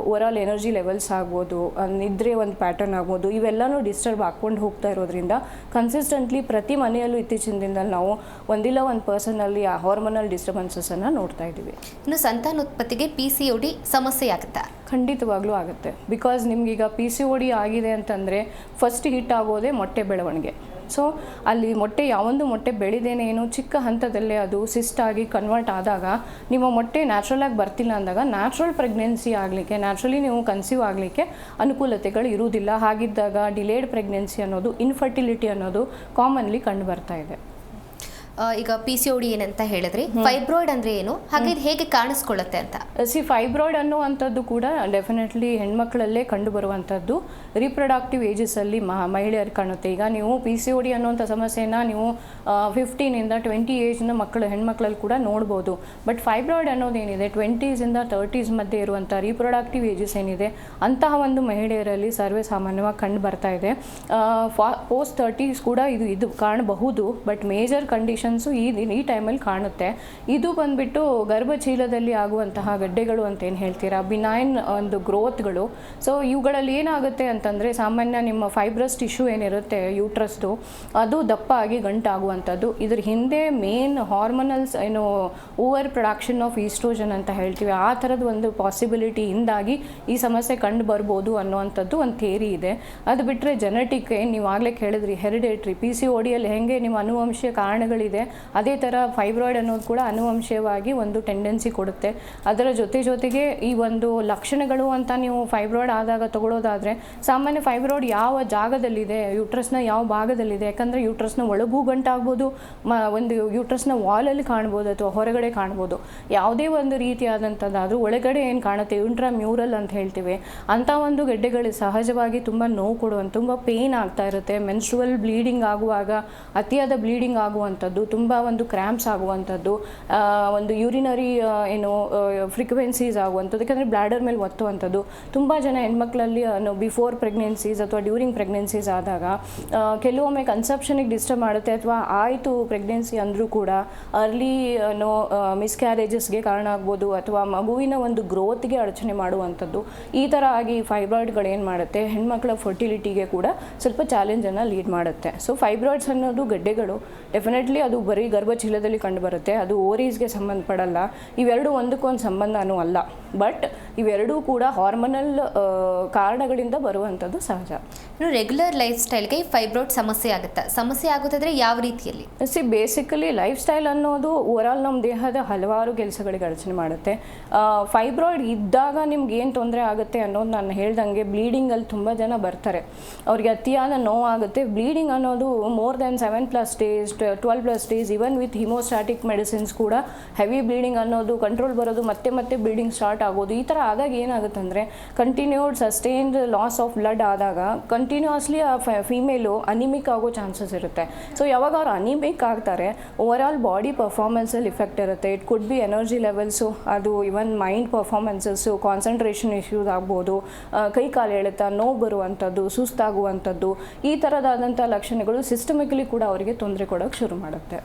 ಓವರಾಲ್ ಎನರ್ಜಿ ಲೆವೆಲ್ಸ್ ಆಗ್ಬೋದು, ನಿದ್ರೆ ಒಂದು ಪ್ಯಾಟರ್ನ್ ಆಗ್ಬೋದು, ಇವೆಲ್ಲನೂ ಡಿಸ್ಟರ್ಬ್ ಹಾಕ್ಕೊಂಡು ಹೋಗ್ತಾ ಇರೋದ್ರಿಂದ ಕನ್ಸಿಸ್ಟೆಂಟ್ಲಿ ಪ್ರತಿ ಮನೆಯಲ್ಲೂ ಇತ್ತೀಚಿನ ದಿನದಲ್ಲಿ ನಾವು ಒಂದಿಲ್ಲ ಒಂದು ಪರ್ಸನಲ್ಲಿ ಆ ಹಾರ್ಮೋನಲ್ ಡಿಸ್ಟರ್ಬೆನ್ಸಸ್ಸನ್ನು ನೋಡ್ತಾ ಇದ್ದೀವಿ. ಇನ್ನು ಸಂತಾನೋತ್ಪತ್ತಿಗೆ PCOD ಸಮಸ್ಯೆ ಆಗುತ್ತಾ? ಖಂಡಿತವಾಗ್ಲೂ ಆಗುತ್ತೆ. ಬಿಕಾಸ್ ನಿಮಗೀಗ PCOD ಆಗಿದೆ ಅಂತಂದರೆ ಫಸ್ಟ್ ಹಿಟ್ ಆಗೋದೇ ಮೊಟ್ಟೆ ಬೆಳವಣಿಗೆ. ಸೊ ಅಲ್ಲಿ ಮೊಟ್ಟೆ ಯಾವೊಂದು ಮೊಟ್ಟೆ ಬೆಳೆದೇನೆ ಏನು ಚಿಕ್ಕ ಹಂತದಲ್ಲೇ ಅದು ಸಿಸ್ಟ್ ಆಗಿ ಕನ್ವರ್ಟ್ ಆದಾಗ, ನಿಮ್ಮ ಮೊಟ್ಟೆ ನ್ಯಾಚುರಲಾಗಿ ಬರ್ತಿಲ್ಲ ಅಂದಾಗ ನ್ಯಾಚುರಲ್ ಪ್ರೆಗ್ನೆನ್ಸಿ ಆಗಲಿಕ್ಕೆ, ನ್ಯಾಚುರಲಿ ನೀವು ಕನ್ಸೀವ್ ಆಗಲಿಕ್ಕೆ ಅನುಕೂಲತೆಗಳು ಇರುವುದಿಲ್ಲ. ಹಾಗಿದ್ದಾಗ ಡಿಲೇಡ್ ಪ್ರೆಗ್ನೆನ್ಸಿ ಅನ್ನೋದು, ಇನ್ಫರ್ಟಿಲಿಟಿ ಅನ್ನೋದು ಕಾಮನ್ಲಿ ಕಂಡು ಬರ್ತಾ ಇದೆ. ಈಗ PCOD ಏನಂತ ಹೇಳಿದ್ರಿ, ಫೈಬ್ರಾಯ್ಡ್ ಅಂದ್ರೆ ಏನು, ಹಾಗೆ ಇದು ಹೇಗೆ ಕಾಣಿಸ್ಕೊಳ್ಳುತ್ತೆ ಅಂತ? ಫೈಬ್ರಾಯ್ಡ್ ಅನ್ನುವಂಥದ್ದು ಕೂಡ ಡೆಫಿನೆಟ್ಲಿ ಹೆಣ್ಮಕ್ಳಲ್ಲೇ ಕಂಡು ಬರುವಂಥದ್ದು. ರೀಪ್ರೊಡಕ್ಟಿವ್ ಏಜಸಲ್ಲಿ ಮಹಿಳೆಯರು ಕಾಣುತ್ತೆ. ಈಗ ನೀವು PCOD ಅನ್ನುವಂಥ ಸಮಸ್ಯೆನ ನೀವು 15ಇಂದ 20 ಏಜ್ನ ಹೆಣ್ಮಕ್ಳಲ್ಲಿ ಕೂಡ ನೋಡ್ಬೋದು. ಬಟ್ ಫೈಬ್ರಾಯ್ಡ್ ಅನ್ನೋದೇನಿದೆ 20ಇಂದ 30s ಮಧ್ಯೆ ಇರುವಂಥ ರೀಪ್ರೊಡಕ್ಟಿವ್ ಏಜಸ್ ಏನಿದೆ ಅಂತಹ ಒಂದು ಮಹಿಳೆಯರಲ್ಲಿ ಸರ್ವೇ ಸಾಮಾನ್ಯವಾಗಿ ಕಂಡು ಬರ್ತಾ ಇದೆ. ಪೋಸ್ಟ್ 30s ಕೂಡ ಇದು ಕಾಣಬಹುದು. ಬಟ್ ಮೇಜರ್ ಕಂಡೀಷನ್ ಈ ಟೈಮಲ್ಲಿ ಕಾಣುತ್ತೆ. ಇದು ಬಂದ್ಬಿಟ್ಟು ಗರ್ಭಚೀಲದಲ್ಲಿ ಆಗುವಂತಹ ಗಡ್ಡೆಗಳು ಅಂತ ಏನು ಹೇಳ್ತೀರಾ, ಬಿನೈನ್ ಒಂದು ಗ್ರೋತ್ಗಳು. ಸೊ ಇವುಗಳಲ್ಲಿ ಏನಾಗುತ್ತೆ ಅಂತಂದರೆ, ಸಾಮಾನ್ಯ ನಿಮ್ಮ ಫೈಬ್ರಸ್ ಟಿಶ್ಯೂ ಏನಿರುತ್ತೆ ಯೂಟ್ರಸ್ದು, ಅದು ದಪ್ಪ ಆಗಿ ಗಂಟಾಗುವಂಥದ್ದು. ಇದ್ರ ಹಿಂದೆ ಮೇನ್ ಹಾರ್ಮೋನಲ್ಸ್ ಏನು ಓವರ್ ಪ್ರೊಡಕ್ಷನ್ ಆಫ್ ಈಸ್ಟ್ರೋಜನ್ ಅಂತ ಹೇಳ್ತೀವಿ, ಆ ಥರದ ಒಂದು ಪಾಸಿಬಿಲಿಟಿಯಿಂದಾಗಿ ಈ ಸಮಸ್ಯೆ ಕಂಡು ಬರ್ಬೋದು ಅನ್ನುವಂಥದ್ದು ಒಂದು ಥಿಯರಿ ಇದೆ. ಅದು ಬಿಟ್ಟರೆ ಜೆನೆಟಿಕ್, ನೀವು ಆಗಲೇ ಕೇಳಿದ್ರಿ ಹೆರಿಡೇಟ್ರಿ, PCODಯಲ್ಲಿ ಹೆಂಗೆ ನಿಮ್ಮ ಅನುವಂಶೀಯ ಕಾರಣಗಳಿದೆ, ಅದೇ ಥರ ಫೈಬ್ರಾಯ್ಡ್ ಅನ್ನೋದು ಕೂಡ ಅನುವಂಶೀಯವಾಗಿ ಒಂದು ಟೆಂಡೆನ್ಸಿ ಕೊಡುತ್ತೆ. ಅದರ ಜೊತೆಗೆ ಈ ಒಂದು ಲಕ್ಷಣಗಳು ಅಂತ ನೀವು ಫೈಬ್ರಾಯ್ಡ್ ಆದಾಗ ತಗೊಳ್ಳೋದಾದರೆ, ಸಾಮಾನ್ಯ ಫೈಬ್ರಾಯ್ಡ್ ಯಾವ ಜಾಗದಲ್ಲಿದೆ, ಯೂಟ್ರಸ್ನ ಯಾವ ಭಾಗದಲ್ಲಿದೆ, ಯಾಕಂದರೆ ಯೂಟ್ರಸ್ನ ಒಳಗೂ ಗಂಟಾಗ್ಬೋದು, ಒಂದು ಯೂಟ್ರಸ್ನ ವಾಲಲ್ಲಿ ಕಾಣ್ಬೋದು ಅಥವಾ ಹೊರಗಡೆ ಕಾಣ್ಬೋದು. ಯಾವುದೇ ಒಂದು ರೀತಿಯಾದಂಥದ್ದಾದರೂ ಒಳಗಡೆ ಏನು ಕಾಣುತ್ತೆ, ಇಂಟ್ರಾಮ್ಯೂರಲ್ ಅಂತ ಹೇಳ್ತೀವಿ, ಅಂಥ ಒಂದು ಗೆಡ್ಡೆಗಳು ಸಹಜವಾಗಿ ತುಂಬ ನೋವು ಕೊಡುವಂಥ, ತುಂಬ ಪೇಯ್ನ್ ಆಗ್ತಾ ಇರುತ್ತೆ. ಮೆನ್ಸ್ಟ್ರುವಲ್ ಬ್ಲೀಡಿಂಗ್ ಆಗುವಾಗ ಅತಿಯಾದ ಬ್ಲೀಡಿಂಗ್ ಆಗುವಂಥದ್ದು, ತುಂಬ ಒಂದು ಕ್ರ್ಯಾಂಪ್ಸ್ ಆಗುವಂಥದ್ದು, ಒಂದು ಯೂರಿನರಿ ಫ್ರೀಕ್ವೆನ್ಸೀಸ್ ಆಗುವಂಥದ್ದು, ಯಾಕಂದರೆ ಬ್ಲ್ಯಾಡರ್ ಮೇಲೆ ಒತ್ತುವಂಥದ್ದು. ತುಂಬ ಜನ ಹೆಣ್ಮಕ್ಳಲ್ಲಿ ಬಿಫೋರ್ ಪ್ರೆಗ್ನೆನ್ಸೀಸ್ ಅಥವಾ ಡ್ಯೂರಿಂಗ್ ಪ್ರೆಗ್ನೆನ್ಸೀಸ್ ಆದಾಗ ಕೆಲವೊಮ್ಮೆ ಕನ್ಸೆಪ್ಷನಿಗೆ ಡಿಸ್ಟರ್ಬ್ ಮಾಡುತ್ತೆ, ಅಥವಾ ಆಯಿತು ಪ್ರೆಗ್ನೆನ್ಸಿ ಅಂದರೂ ಕೂಡ ಅರ್ಲಿ ಮಿಸ್ಕ್ಯಾರೇಜಸ್ಗೆ ಕಾರಣ ಆಗ್ಬೋದು, ಅಥವಾ ಮಗುವಿನ ಒಂದು ಗ್ರೋತ್ಗೆ ಅಡಚಣೆ ಮಾಡುವಂಥದ್ದು. ಈ ಥರ ಆಗಿ ಫೈಬ್ರಾಯ್ಡ್ಗಳು ಏನು ಮಾಡುತ್ತೆ, ಹೆಣ್ಮಕ್ಳ ಫರ್ಟಿಲಿಟಿಗೆ ಕೂಡ ಸ್ವಲ್ಪ ಚಾಲೆಂಜನ್ನು ಲೀಡ್ ಮಾಡುತ್ತೆ. ಸೊ ಫೈಬ್ರಾಯ್ಡ್ಸ್ ಅನ್ನೋದು ಗಡ್ಡೆಗಳು ಡೆಫಿನೆಟ್ಲಿ ಅದು ಬರೀ ಗರ್ಭಚೀಲದಲ್ಲಿ ಕಂಡುಬರುತ್ತೆ, ಅದು ಓರೀಸ್ಗೆ ಸಂಬಂಧಪಡಲ್ಲ. ಇವೆರಡು ಒಂದಕ್ಕೊಂದು ಸಂಬಂಧನೂ ಅಲ್ಲ. ಬಟ್ ಇವೆರಡೂ ಕೂಡ ಹಾರ್ಮೋನಲ್ ಕಾರಣಗಳಿಂದ ಬರುವಂಥದ್ದು ಸಹಜ. ಇನ್ನು ರೆಗ್ಯುಲರ್ ಲೈಫ್ ಸ್ಟೈಲ್ಗೆ ಫೈಬ್ರಾಯ್ಡ್ ಸಮಸ್ಯೆ ಆಗುತ್ತಾದ್ರೆ ಯಾವ ರೀತಿಯಲ್ಲಿ? ಬೇಸಿಕಲಿ ಲೈಫ್ ಸ್ಟೈಲ್ ಅನ್ನೋದು ಓವರಾಲ್ ನಮ್ಮ ದೇಹದ ಹಲವಾರು ಕೆಲಸಗಳಿಗೆ ಅಡಚಣೆ ಮಾಡುತ್ತೆ. ಫೈಬ್ರಾಯ್ಡ್ ಇದ್ದಾಗ ನಿಮ್ಗೆ ಏನು ತೊಂದರೆ ಆಗುತ್ತೆ ಅನ್ನೋದು ನಾನು ಹೇಳ್ದಂಗೆ, ಬ್ಲೀಡಿಂಗಲ್ಲಿ ತುಂಬ ಜನ ಬರ್ತಾರೆ, ಅವ್ರಿಗೆ ಅತಿಯಾದ ನೋವಾಗುತ್ತೆ. ಬ್ಲೀಡಿಂಗ್ ಅನ್ನೋದು more than 7+ days 12+ days, even with haemostatic medicines ಕೂಡ ಹೆವಿ ಬ್ಲೀಡಿಂಗ್ ಅನ್ನೋದು ಕಂಟ್ರೋಲ್ ಬರೋದು, ಮತ್ತೆ ಬ್ಲೀಡಿಂಗ್ ಸ್ಟಾರ್ಟ್ ಆಗೋದು, ಈ ಥರ ಆದಾಗ ಏನಾಗುತ್ತೆ ಅಂದರೆ continued sustained loss of blood ಆದಾಗ ಕಂಟಿನ್ಯೂಸ್ಲಿ ಆ ಫೀಮೇಲು ಅನಿಮಿಕ್ ಆಗೋ ಚಾನ್ಸಸ್ ಇರುತ್ತೆ. ಸೊ ಯಾವಾಗ ಅವ್ರು ಅನಿಮಿಕ್ ಆಗ್ತಾರೆ ಓವರ್ ಆಲ್ ಬಾಡಿ ಪರ್ಫಾರ್ಮೆನ್ಸಲ್ಲಿ ಇಫೆಕ್ಟ್ ಇರುತ್ತೆ. It could be energy levels, ಅದು ಇವನ್ ಮೈಂಡ್ ಪರ್ಫಾರ್ಮೆನ್ಸಸ್ಸು, ಕಾನ್ಸಂಟ್ರೇಷನ್ ಇಶ್ಯೂಸ್ ಆಗ್ಬೋದು, ಕೈ ಕಾಲು ಎಳೆತ, ನೋವು ಬರುವಂಥದ್ದು, ಸುಸ್ತಾಗುವಂಥದ್ದು, ಈ ಥರದಾದಂಥ ಲಕ್ಷಣಗಳು ಸಿಸ್ಟಮಿಕಲಿ ಕೂಡ ಅವರಿಗೆ ತೊಂದರೆ ಕೊಡೋಕ್ಕೆ ಶುರು ಮಾಡುತ್ತೆ.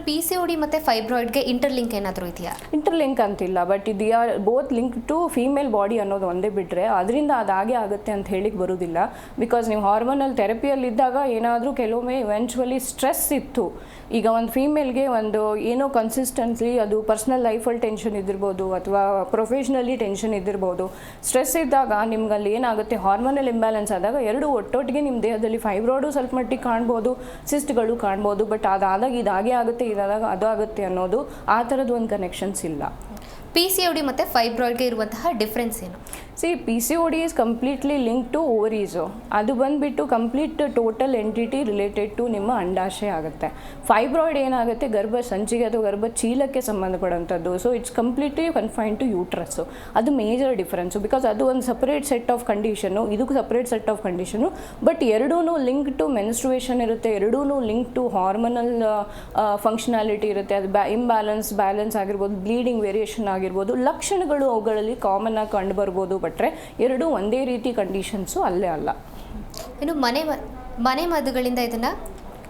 PCOD ಮತ್ತು ಫೈಬ್ರಾಯ್ಡ್ಗೆ ಇಂಟರ್ಲಿಂಕ್ ಏನಾದರೂ ಇದೆಯಾ? ಇಂಟರ್ಲಿಂಕ್ ಅಂತಿಲ್ಲ, ಬಟ್ ಇದು both link to female body ಅನ್ನೋದು ಒಂದೇ ಬಿಟ್ಟರೆ ಅದರಿಂದ ಅದಾಗೆ ಆಗುತ್ತೆ ಅಂತ ಹೇಳಿಕ್ಕೆ ಬರೋದಿಲ್ಲ. ಬಿಕಾಸ್ ನೀವು ಹಾರ್ಮೋನಲ್ ಥೆರಪಿಯಲ್ಲಿ ಇದ್ದಾಗ ಏನಾದರೂ ಕೆಲವೊಮ್ಮೆ ಇವೆಂಚುವಲಿ ಸ್ಟ್ರೆಸ್ ಇತ್ತು. ಈಗ ಒಂದು ಫೀಮೇಲ್ಗೆ ಒಂದು ಏನೋ ಕನ್ಸಿಸ್ಟೆನ್ಸ್ಲಿ ಅದು ಪರ್ಸ್ನಲ್ ಲೈಫಲ್ಲಿ ಟೆನ್ಷನ್ ಇದ್ದಿರ್ಬೋದು ಅಥವಾ ಪ್ರೊಫೆಷ್ನಲಿ ಟೆನ್ಷನ್ ಇದ್ದಿರ್ಬೋದು. ಸ್ಟ್ರೆಸ್ ಇದ್ದಾಗ ನಿಮ್ಗಲ್ಲಿ ಏನಾಗುತ್ತೆ, ಹಾರ್ಮೋನಲ್ ಇಂಬ್ಯಾಲೆನ್ಸ್ ಆದಾಗ ಎರಡು ಒಟ್ಟೊಟ್ಟಿಗೆ ನಿಮ್ಮ ದೇಹದಲ್ಲಿ ಫೈಬ್ರಾಯ್ಡು ಸ್ವಲ್ಪ ಮಟ್ಟಿಗೆ ಕಾಣ್ಬೋದು, ಸಿಸ್ಟ್ಗಳು ಕಾಣ್ಬೋದು. ಬಟ್ ಅದಾದಾಗ ಇದಾಗೆ ಆಗುತ್ತೆ, ಇದಾದಾಗ ಅದು ಆಗುತ್ತೆ ಅನ್ನೋದು ಆ ಥರದ್ದು ಒಂದು ಕನೆಕ್ಷನ್ಸ್ ಇಲ್ಲ. PCOD ಮತ್ತು ಫೈಬ್ರಾಯ್ಡ್ಗೆ ಇರುವಂತಹ ಡಿಫ್ರೆನ್ಸ್ ಏನು? PCOD is completely link to ovaries. ಅದು ಬಂದುಬಿಟ್ಟು complete total entity related to ನಿಮ್ಮ ಅಂಡಾಶಯ ಆಗುತ್ತೆ. ಫೈಬ್ರಾಯ್ಡ್ ಏನಾಗುತ್ತೆ, ಗರ್ಭ ಸಂಚಿಗೆ ಅಥವಾ ಗರ್ಭ ಚೀಲಕ್ಕೆ ಸಂಬಂಧಪಡುವಂಥದ್ದು. So it's completely confine to uterus. ಅದು ಮೇಜರ್ ಡಿಫ್ರೆನ್ಸು. ಬಿಕಾಸ್ ಅದು ಒಂದು ಸಪ್ರೇಟ್ ಸೆಟ್ ಆಫ್ ಕಂಡೀಷನು, ಇದು separate set of condition. But ಎರಡೂ ಲಿಂಕ್ ಟು ಮೆನ್ಸ್ಟ್ರುಯೇಷನ್ ಇರುತ್ತೆ, ಎರಡೂ ಲಿಂಕ್ ಟು ಹಾರ್ಮೋನಲ್ ಫಂಕ್ಷನಾಲಿಟಿ ಇರುತ್ತೆ. ಅದು ಬ್ಯಾಲೆನ್ಸ್ ಆಗಿರ್ಬೋದು, ಬ್ಲೀಡಿಂಗ್ ವೇರಿಯೇಷನ್ ಆಗಿರ್ಬೋದು, ಲಕ್ಷಣಗಳು ಅವುಗಳಲ್ಲಿ ಕಾಮನ್ ಆಗಿ ಕಂಡು ಬರ್ಬೋದು. ಬಟ್ರೆ ಎರಡೂ ಒಂದೇ ರೀತಿ ಕಂಡೀಷನ್ಸು ಅಲ್ಲೇ ಅಲ್ಲ. ಇನ್ನು ಮನೆ ಮದ್ದುಗಳಿಂದ ಇದನ್ನು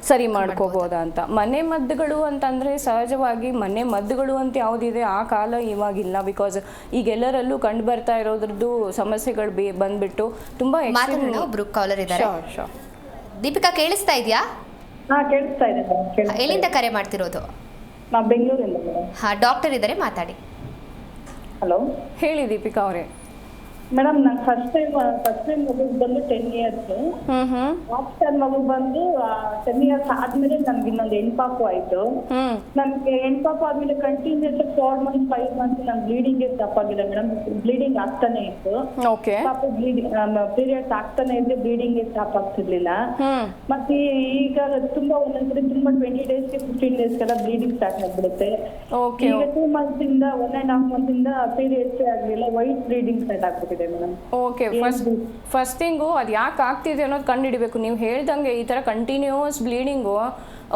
ಸರಿ ಮಾಡ್ಕೋಬೋದಾ ಅಂತ. ಮನೆ ಮದ್ದುಗಳು ಅಂತಂದರೆ ಸಹಜವಾಗಿ ಮನೆ ಮದ್ದುಗಳು ಅಂತ ಯಾವುದಿದೆ ಆ ಕಾಲ ಇವಾಗಿಲ್ಲ. ಬಿಕಾಸ್ ಈಗೆಲ್ಲರಲ್ಲೂ ಕಂಡು ಬರ್ತಾ ಇರೋದ್ರದ್ದು ಸಮಸ್ಯೆಗಳು ಬಂದ್ಬಿಟ್ಟು ತುಂಬ ಒಬ್ರು ಕಾಲರ್ ಇದ್ದಾರೆ. ದೀಪಿಕಾ ಕೇಳಿಸ್ತಾ ಇದೆಯಾ? ಕೇಳಿಸ್ತಾ ಇದೆ. ಎಲ್ಲಿಂದ ಕರೆ ಮಾಡ್ತಿರೋದು? ನಾವು ಬೆಂಗಳೂರಿಂದ. ಡಾಕ್ಟರ್ ಇದ್ದಾರೆ, ಮಾತಾಡಿ. ಹಲೋ, ಹೇಳಿ ದೀಪಿಕಾ ಅವರೇ. ಮೇಡಮ್, ನಂಗೆ ಫಸ್ಟ್ ಟೈಮ್ ಮಗುಗೆ ಬಂದು 10 years. ಲಾಸ್ಟ್ ಟೈಮ್ ಮಗುಗೆ ಬಂದು 10 years ಆದ್ಮೇಲೆ ನನ್ಗೆ ಇನ್ನೊಂದು ಹೆಣ್ಪಾಪು ಆಯ್ತು. ನನ್ಗೆ ಹೆಣ್ಪಾಪು ಆದ್ಮೇಲೆ ಕಂಟಿನ್ಯೂಸ್ 4 months 5 months ನನ್ ಬ್ಲೀಡಿಂಗ್ ಸ್ಟಾಪ್ ಆಗಿದೆ ಮೇಡಮ್. ಬ್ಲೀಡಿಂಗ್ ಆಗ್ತಾನೆ ಇತ್ತು. ಪಾಪ ಪೀರಿಯಡ್ಸ್ ಆಗ್ತಾನೆ ಇದ್ರೆ ಬ್ಲೀಡಿಂಗ್ ಸ್ಟಾಪ್ ಆಗ್ತಿರ್ಲಿಲ್ಲ. ಮತ್ತೆ ಈಗ ತುಂಬಾ ಒಂದೊಂದ್ಸರಿ ತುಂಬಾ 20 days 15 days ಬ್ಲೀಡಿಂಗ್ ಸ್ಟಾರ್ಟ್ ಆಗ್ಬಿಡುತ್ತೆ. ಈಗ 2 months ಇಂದ 1.5 months ಇಂದ ಪೀರಿಯಡ್ಸ್ ಆಗ್ಲಿಲ್ಲ, ವೈಟ್ ಬ್ಲೀಡಿಂಗ್ ಸ್ಟಾರ್ಟ್ ಆಗ್ಬಿಟ್ಟಿದೆ. ಓಕೆ, ಫಸ್ಟ್ ಥಿಂಗು ಅದು ಯಾಕೆ ಆಗ್ತಿದೆ ಅನ್ನೋದು ಕಂಡುಹಿಡಿಬೇಕು. ನೀವು ಹೇಳ್ದಂಗೆ ಈ ಥರ ಕಂಟಿನ್ಯೂಸ್ ಬ್ಲೀಡಿಂಗು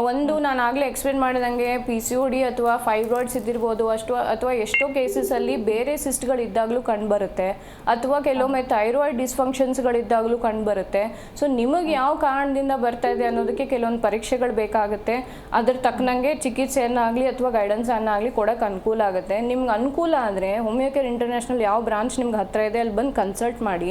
ಒಂದು ನಾನು ಆಗಲೇ ಎಕ್ಸ್ಪ್ಲೇನ್ ಮಾಡಿದಂಗೆ PCOD ಅಥವಾ ಫೈಬ್ರಾಯ್ಡ್ಸ್ ಇದ್ದಿರ್ಬೋದು, ಅಥವಾ ಎಷ್ಟೋ ಕೇಸಸಲ್ಲಿ ಬೇರೆ ಸಿಸ್ಟ್ಗಳಿದ್ದಾಗಲೂ ಕಂಡುಬರುತ್ತೆ, ಅಥವಾ ಕೆಲವೊಮ್ಮೆ ಥೈರಾಯ್ಡ್ ಡಿಸ್ಫಂಕ್ಷನ್ಸ್ಗಳಿದ್ದಾಗಲೂ ಕಂಡುಬರುತ್ತೆ. ಸೊ ನಿಮಗೆ ಯಾವ ಕಾರಣದಿಂದ ಬರ್ತಾ ಇದೆ ಅನ್ನೋದಕ್ಕೆ ಕೆಲವೊಂದು ಪರೀಕ್ಷೆಗಳು ಬೇಕಾಗುತ್ತೆ. ಅದ್ರ ತಕ್ಕನಂಗೆ ಚಿಕಿತ್ಸೆಯನ್ನಾಗಲಿ ಅಥವಾ ಗೈಡೆನ್ಸನ್ನಾಗಲಿ ಕೊಡೋಕ್ಕೆ ಅನುಕೂಲ ಆಗುತ್ತೆ. ನಿಮ್ಗೆ ಅನುಕೂಲ ಅಂದರೆ ಹೋಮಿಯೋಕೇರ್ ಇಂಟರ್ನ್ಯಾಷನಲ್ ಯಾವ ಬ್ರಾಂಚ್ ನಿಮ್ಗೆ ಹತ್ತಿರ ಇದೆ ಅಲ್ಲಿ ಬಂದು ಕನ್ಸಲ್ಟ್ ಮಾಡಿ.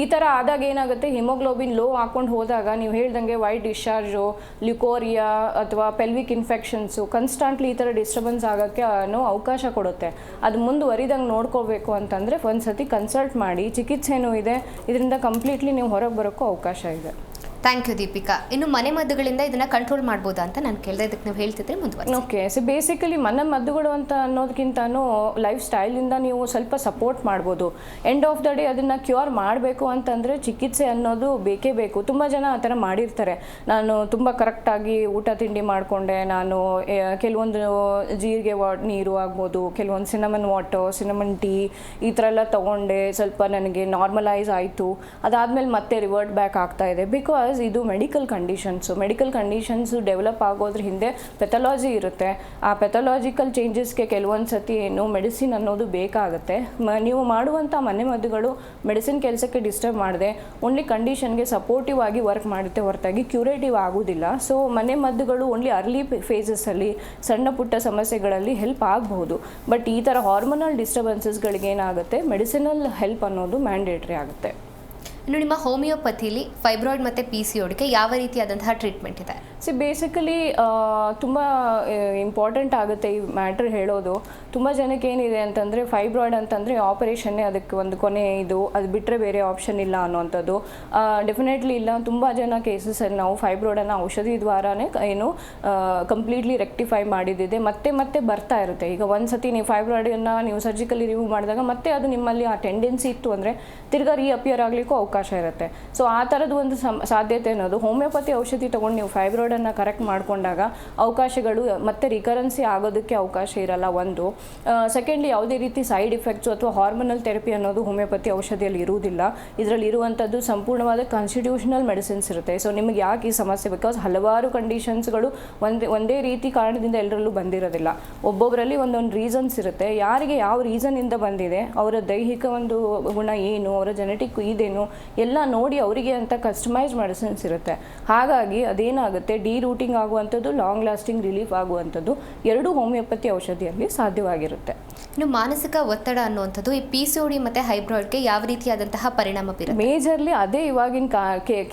ಈ ಥರ ಆದಾಗ ಏನಾಗುತ್ತೆ, ಹಿಮೋಗ್ಲೋಬಿನ್ ಲೋ ಹಾಕೊಂಡು ಹೋದಾಗ ನೀವು ಹೇಳ್ದಂಗೆ ವೈಟ್ ಡಿಸ್ಚಾರ್ಜು, ಲ್ಯುಕೋರಿಯಾ ಅಥವಾ ಪೆಲ್ವಿಕ್ ಇನ್ಫೆಕ್ಷನ್ಸು ಕನ್ಸ್ಟಾಂಟ್ಲಿ ಈ ಥರ ಡಿಸ್ಟರ್ಬೆನ್ಸ್ ಆಗೋಕ್ಕೆ ಅವಕಾಶ ಕೊಡುತ್ತೆ. ಅದು ಮುಂದುವರಿದಂಗೆ ನೋಡ್ಕೋಬೇಕು ಅಂತಂದರೆ ಒಂದು ಸತಿ ಕನ್ಸಲ್ಟ್ ಮಾಡಿ. ಚಿಕಿತ್ಸೆನೂ ಇದೆ, ಇದರಿಂದ ಕಂಪ್ಲೀಟ್ಲಿ ನೀವು ಹೊರಗೆ ಬರೋಕ್ಕೂ ಅವಕಾಶ ಇದೆ. Thank you Deepika. ಇನ್ನು ಮನೆ ಮದ್ದುಗಳಿಂದ ಇದನ್ನು ಕಂಟ್ರೋಲ್ ಮಾಡ್ಬೋದಾ ಅಂತ ನಾನು ಕೇಳಿದೆ, ಇದಕ್ಕೆ ನೀವು ಹೇಳ್ತಿದ್ರೆ ಮುಂದುವರಿಸಿ. ಓಕೆ, ಬೇಸಿಕಲಿ ಮನೆ ಮದ್ದುಗಳು ಅಂತ ಅನ್ನೋದಕ್ಕಿಂತನೂ ಲೈಫ್ ಸ್ಟೈಲಿಂದ ನೀವು ಸ್ವಲ್ಪ ಸಪೋರ್ಟ್ ಮಾಡ್ಬೋದು. ಎಂಡ್ ಆಫ್ ದ ಡೇ ಅದನ್ನು ಕ್ಯೂರ್ ಮಾಡಬೇಕು ಅಂತಂದರೆ ಚಿಕಿತ್ಸೆ ಅನ್ನೋದು ಬೇಕೇ ಬೇಕು. ತುಂಬ ಜನ ಆ ಥರ ಮಾಡಿರ್ತಾರೆ. ನಾನು ತುಂಬ ಕರೆಕ್ಟಾಗಿ ಊಟ ತಿಂಡಿ ಮಾಡಿಕೊಂಡೆ, ನಾನು ಕೆಲವೊಂದು ಜೀರಿಗೆ ನೀರು ಆಗ್ಬೋದು, ಕೆಲವೊಂದು ಸಿನಮನ್ ಟೀ ಈ ಥರ ಎಲ್ಲ ತೊಗೊಂಡೆ, ಸ್ವಲ್ಪ ನನಗೆ ನಾರ್ಮಲೈಸ್ ಆಯಿತು, ಅದಾದಮೇಲೆ ಮತ್ತೆ ರಿವರ್ಟ್ ಬ್ಯಾಕ್ ಆಗ್ತಾ ಇದೆ. ಬಿಕಾಸ್ ಇದು ಮೆಡಿಕಲ್ ಕಂಡೀಷನ್ಸು ಡೆವಲಪ್ ಆಗೋದ್ರ ಹಿಂದೆ ಪೆಥಾಲಜಿ ಇರುತ್ತೆ. ಆ ಪೆಥಾಲಜಿಕಲ್ ಚೇಂಜಸ್ಗೆ ಕೆಲವೊಂದು ಸತಿ ಏನು ಮೆಡಿಸಿನ್ ಅನ್ನೋದು ಬೇಕಾಗುತ್ತೆ. ನೀವು ಮಾಡುವಂಥ ಮನೆ ಮದ್ದುಗಳು ಮೆಡಿಸಿನ್ ಕೆಲಸಕ್ಕೆ ಡಿಸ್ಟರ್ಬ್ ಮಾಡದೆ ಓನ್ಲಿ ಕಂಡೀಷನ್ಗೆ ಸಪೋರ್ಟಿವ್ ಆಗಿ ವರ್ಕ್ ಮಾಡುತ್ತೆ ಹೊರತಾಗಿ ಕ್ಯೂರೇಟಿವ್ ಆಗೋದಿಲ್ಲ. ಸೊ ಮನೆ ಮದ್ದುಗಳು ಓನ್ಲಿ ಅರ್ಲಿ ಫೇಸಸ್ಸಲ್ಲಿ ಸಣ್ಣ ಪುಟ್ಟ ಸಮಸ್ಯೆಗಳಲ್ಲಿ ಹೆಲ್ಪ್ ಆಗಬಹುದು. ಬಟ್ ಈ ಥರ ಹಾರ್ಮೋನಲ್ ಡಿಸ್ಟರ್ಬೆನ್ಸಸ್ಗಳಿಗೆ ಏನಾಗುತ್ತೆ, ಮೆಡಿಸಿನಲ್ ಹೆಲ್ಪ್ ಅನ್ನೋದು ಮ್ಯಾಂಡೇಟ್ರಿ ಆಗುತ್ತೆ. ಇನ್ನು ನಿಮ್ಮ ಹೋಮಿಯೋಪತಿಲಿ ಫೈಬ್ರಾಯ್ಡ್ ಮತ್ತು PCODಗೆ ಯಾವ ರೀತಿಯಾದಂತಹ ಟ್ರೀಟ್ಮೆಂಟ್ ಇದೆ? ಬೇಸಿಕಲಿ ತುಂಬ ಇಂಪಾರ್ಟೆಂಟ್ ಆಗುತ್ತೆ ಈ ಮ್ಯಾಟ್ರ್ ಹೇಳೋದು. ತುಂಬ ಜನಕ್ಕೆ ಏನಿದೆ ಅಂತಂದರೆ ಫೈಬ್ರಾಯ್ಡ್ ಅಂತಂದರೆ ಆಪರೇಷನ್ನೇ ಅದಕ್ಕೆ ಒಂದು ಕೊನೆ, ಇದು ಅದು ಬಿಟ್ಟರೆ ಬೇರೆ ಆಪ್ಷನ್ ಇಲ್ಲ ಅನ್ನೋವಂಥದ್ದು. ಡೆಫಿನೆಟ್ಲಿ ಇಲ್ಲ. ತುಂಬ ಜನ ಕೇಸಸಲ್ಲಿ ನಾವು ಫೈಬ್ರಾಯ್ಡನ್ನು ಔಷಧಿ ದ್ವಾರಾನೇ ಕಂಪ್ಲೀಟ್ಲಿ ರೆಕ್ಟಿಫೈ ಮಾಡಿದ್ದಿದೆ. ಮತ್ತೆ ಬರ್ತಾ ಇರುತ್ತೆ. ಈಗ ಒಂದು ಸತಿ ನೀವು ಫೈಬ್ರಾಯ್ಡನ್ನು ನೀವು ಸರ್ಜಿಕಲಿ ರಿಮೂವ್ ಮಾಡಿದಾಗ ಮತ್ತೆ ಅದು ನಿಮ್ಮಲ್ಲಿ ಆ ಟೆಂಡೆನ್ಸಿ ಇತ್ತು ಅಂದರೆ ತಿರ್ಗಾ ರೀಅಪಿಯರ್ ಆಗಲಿಕ್ಕೂ ಅವಕಾಶ ಅವಕಾಶ ಇರುತ್ತೆ. ಸೊ ಆ ಥರದ್ದು ಒಂದು ಸಾಧ್ಯತೆ ಅನ್ನೋದು ಹೋಮಿಯೋಪತಿ ಔಷಧಿ ತೊಗೊಂಡು ನೀವು ಫೈಬ್ರಾಯ್ಡನ್ನು ಕರೆಕ್ಟ್ ಮಾಡಿಕೊಂಡಾಗ ಅವಕಾಶಗಳು ಮತ್ತೆ ರಿಕರೆನ್ಸಿ ಆಗೋದಕ್ಕೆ ಅವಕಾಶ ಇರಲ್ಲ. ಒಂದು ಸೆಕೆಂಡ್ಲಿ ಯಾವುದೇ ರೀತಿ ಸೈಡ್ ಇಫೆಕ್ಟ್ಸು ಅಥವಾ ಹಾರ್ಮೋನಲ್ ಥೆರಪಿ ಅನ್ನೋದು ಹೋಮಿಯೋಪತಿ ಔಷಧಿಯಲ್ಲಿ ಇರುವುದಿಲ್ಲ. ಇದರಲ್ಲಿ ಇರುವಂಥದ್ದು ಸಂಪೂರ್ಣವಾದ ಕಾನ್ಸ್ಟಿಟ್ಯೂಷನಲ್ ಮೆಡಿಸಿನ್ಸ್ ಇರುತ್ತೆ. ಸೊ ನಿಮಗೆ ಯಾಕೆ ಈ ಸಮಸ್ಯೆ, ಬಿಕಾಸ್ ಹಲವಾರು ಕಂಡೀಷನ್ಸ್ಗಳು ಒಂದೇ ರೀತಿ ಕಾರಣದಿಂದ ಎಲ್ಲರಲ್ಲೂ ಬಂದಿರೋದಿಲ್ಲ. ಒಬ್ಬೊಬ್ಬರಲ್ಲಿ ಒಂದೊಂದು ರೀಸನ್ಸ್ ಇರುತ್ತೆ. ಯಾರಿಗೆ ಯಾವ ರೀಸನ್ನಿಂದ ಬಂದಿದೆ, ಅವರ ದೈಹಿಕ ಒಂದು ಗುಣ ಏನು, ಅವರ ಜೆನೆಟಿಕ್ ಇದೇನು ಎಲ್ಲ ನೋಡಿ ಅವರಿಗೆ ಅಂತ ಕಸ್ಟಮೈಸ್ ಮೆಡಿಸಿನ್ಸ್ ಇರುತ್ತೆ. ಹಾಗಾಗಿ ಅದೇನಾಗುತ್ತೆ, ಡಿರೂಟಿಂಗ್ ಆಗುವಂಥದ್ದು, ಲಾಂಗ್ ಲಾಸ್ಟಿಂಗ್ ರಿಲೀಫ್ ಆಗುವಂಥದ್ದು ಎರಡೂ ಹೋಮಿಯೋಪತಿ ಔಷಧಿಯಲ್ಲಿ ಸಾಧ್ಯವಾಗಿರುತ್ತೆ. ಇನ್ನು ಮಾನಸಿಕ ಒತ್ತಡ ಅನ್ನುವಂಥದ್ದು ಈ PCOD ಮತ್ತು ಹೈಬ್ರಾಯ್ಡ್ಗೆ ಯಾವ ರೀತಿಯಾದಂತಹ ಪರಿಣಾಮ ಬೀರುತ್ತೆ? ಮೇಜರ್ಲಿ ಅದೇ ಇವಾಗಿನ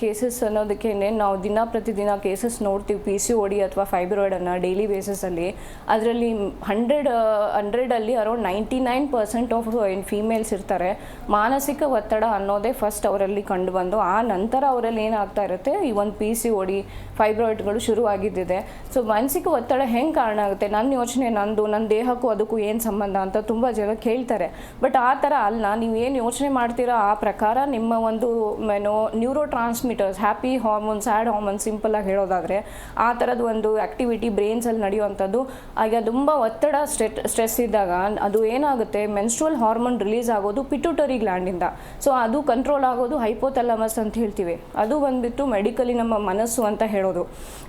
ಕೇಸಸ್ ಅನ್ನೋದಕ್ಕೆ ನಾವು ಪ್ರತಿದಿನ ಕೇಸಸ್ ನೋಡ್ತೀವಿ. PCOD ಅಥವಾ ಫೈಬ್ರಾಯ್ಡನ್ನು ಡೈಲಿ ಬೇಸಿಸಲ್ಲಿ ಅದರಲ್ಲಿ 100 ಅರೌಂಡ್ 99% ಆಫ್ ಫೀಮೇಲ್ಸ್ ಇರ್ತಾರೆ. ಮಾನಸಿಕ ಒತ್ತಡ ಅನ್ನೋದೇ ಫಸ್ಟ್ ಅವರಲ್ಲಿ ಕಂಡು ಬಂದು ಆ ನಂತರ ಅವರಲ್ಲಿ ಏನಾಗ್ತಾ ಇರುತ್ತೆ, ಈ ಒಂದು PCOD ಫೈಬ್ರಾಯ್ಡ್ಗಳು ಶುರುವಾಗಿದ್ದಿದೆ. ಸೊ ಮಾನಸಿಕ ಒತ್ತಡ ಹೆಂಗೆ ಕಾರಣ ಆಗುತ್ತೆ, ನನ್ನ ಯೋಚನೆ ನನ್ನ ದೇಹಕ್ಕೂ ಅದಕ್ಕೂ ಏನು ಸಂಬಂಧ ಅಂತ ತುಂಬ ಜನ ಕೇಳ್ತಾರೆ. ಬಟ್ ಆ ಥರ ಅಲ್ಲ, ನೀವು ಏನು ಯೋಚನೆ ಮಾಡ್ತೀರಾ ಆ ಪ್ರಕಾರ ನಿಮ್ಮ ಒಂದು neurotransmitters, happy hormone, sad hormone, ಸಿಂಪಲಾಗಿ ಹೇಳೋದಾದರೆ ಆ ಥರದ್ದು ಒಂದು ಆ್ಯಕ್ಟಿವಿಟಿ ಬ್ರೈನ್ಸಲ್ಲಿ ನಡೆಯುವಂಥದ್ದು. ಆಗ ತುಂಬ ಒತ್ತಡ ಸ್ಟ್ರೆಸ್ ಇದ್ದಾಗ ಅದು ಏನಾಗುತ್ತೆ, ಮೆನ್ಸ್ಟ್ರುವಲ್ ಹಾರ್ಮೋನ್ ರಿಲೀಸ್ ಆಗೋದು ಪಿಟ್ಯೂಟರಿ ಗ್ಲ್ಯಾಂಡಿಂದ. ಸೊ ಅದು ಕಂಟ್ರೋಲ್ ಆಗೋದು ಹೈಪೋಥಾಲಮಸ್ ಅಂತ ಹೇಳ್ತೀವಿ. ಅದು ಬಂದುಬಿಟ್ಟು ಮೆಡಿಕಲಿ ನಮ್ಮ ಮನಸ್ಸು ಅಂತ ಹೇಳೋದು.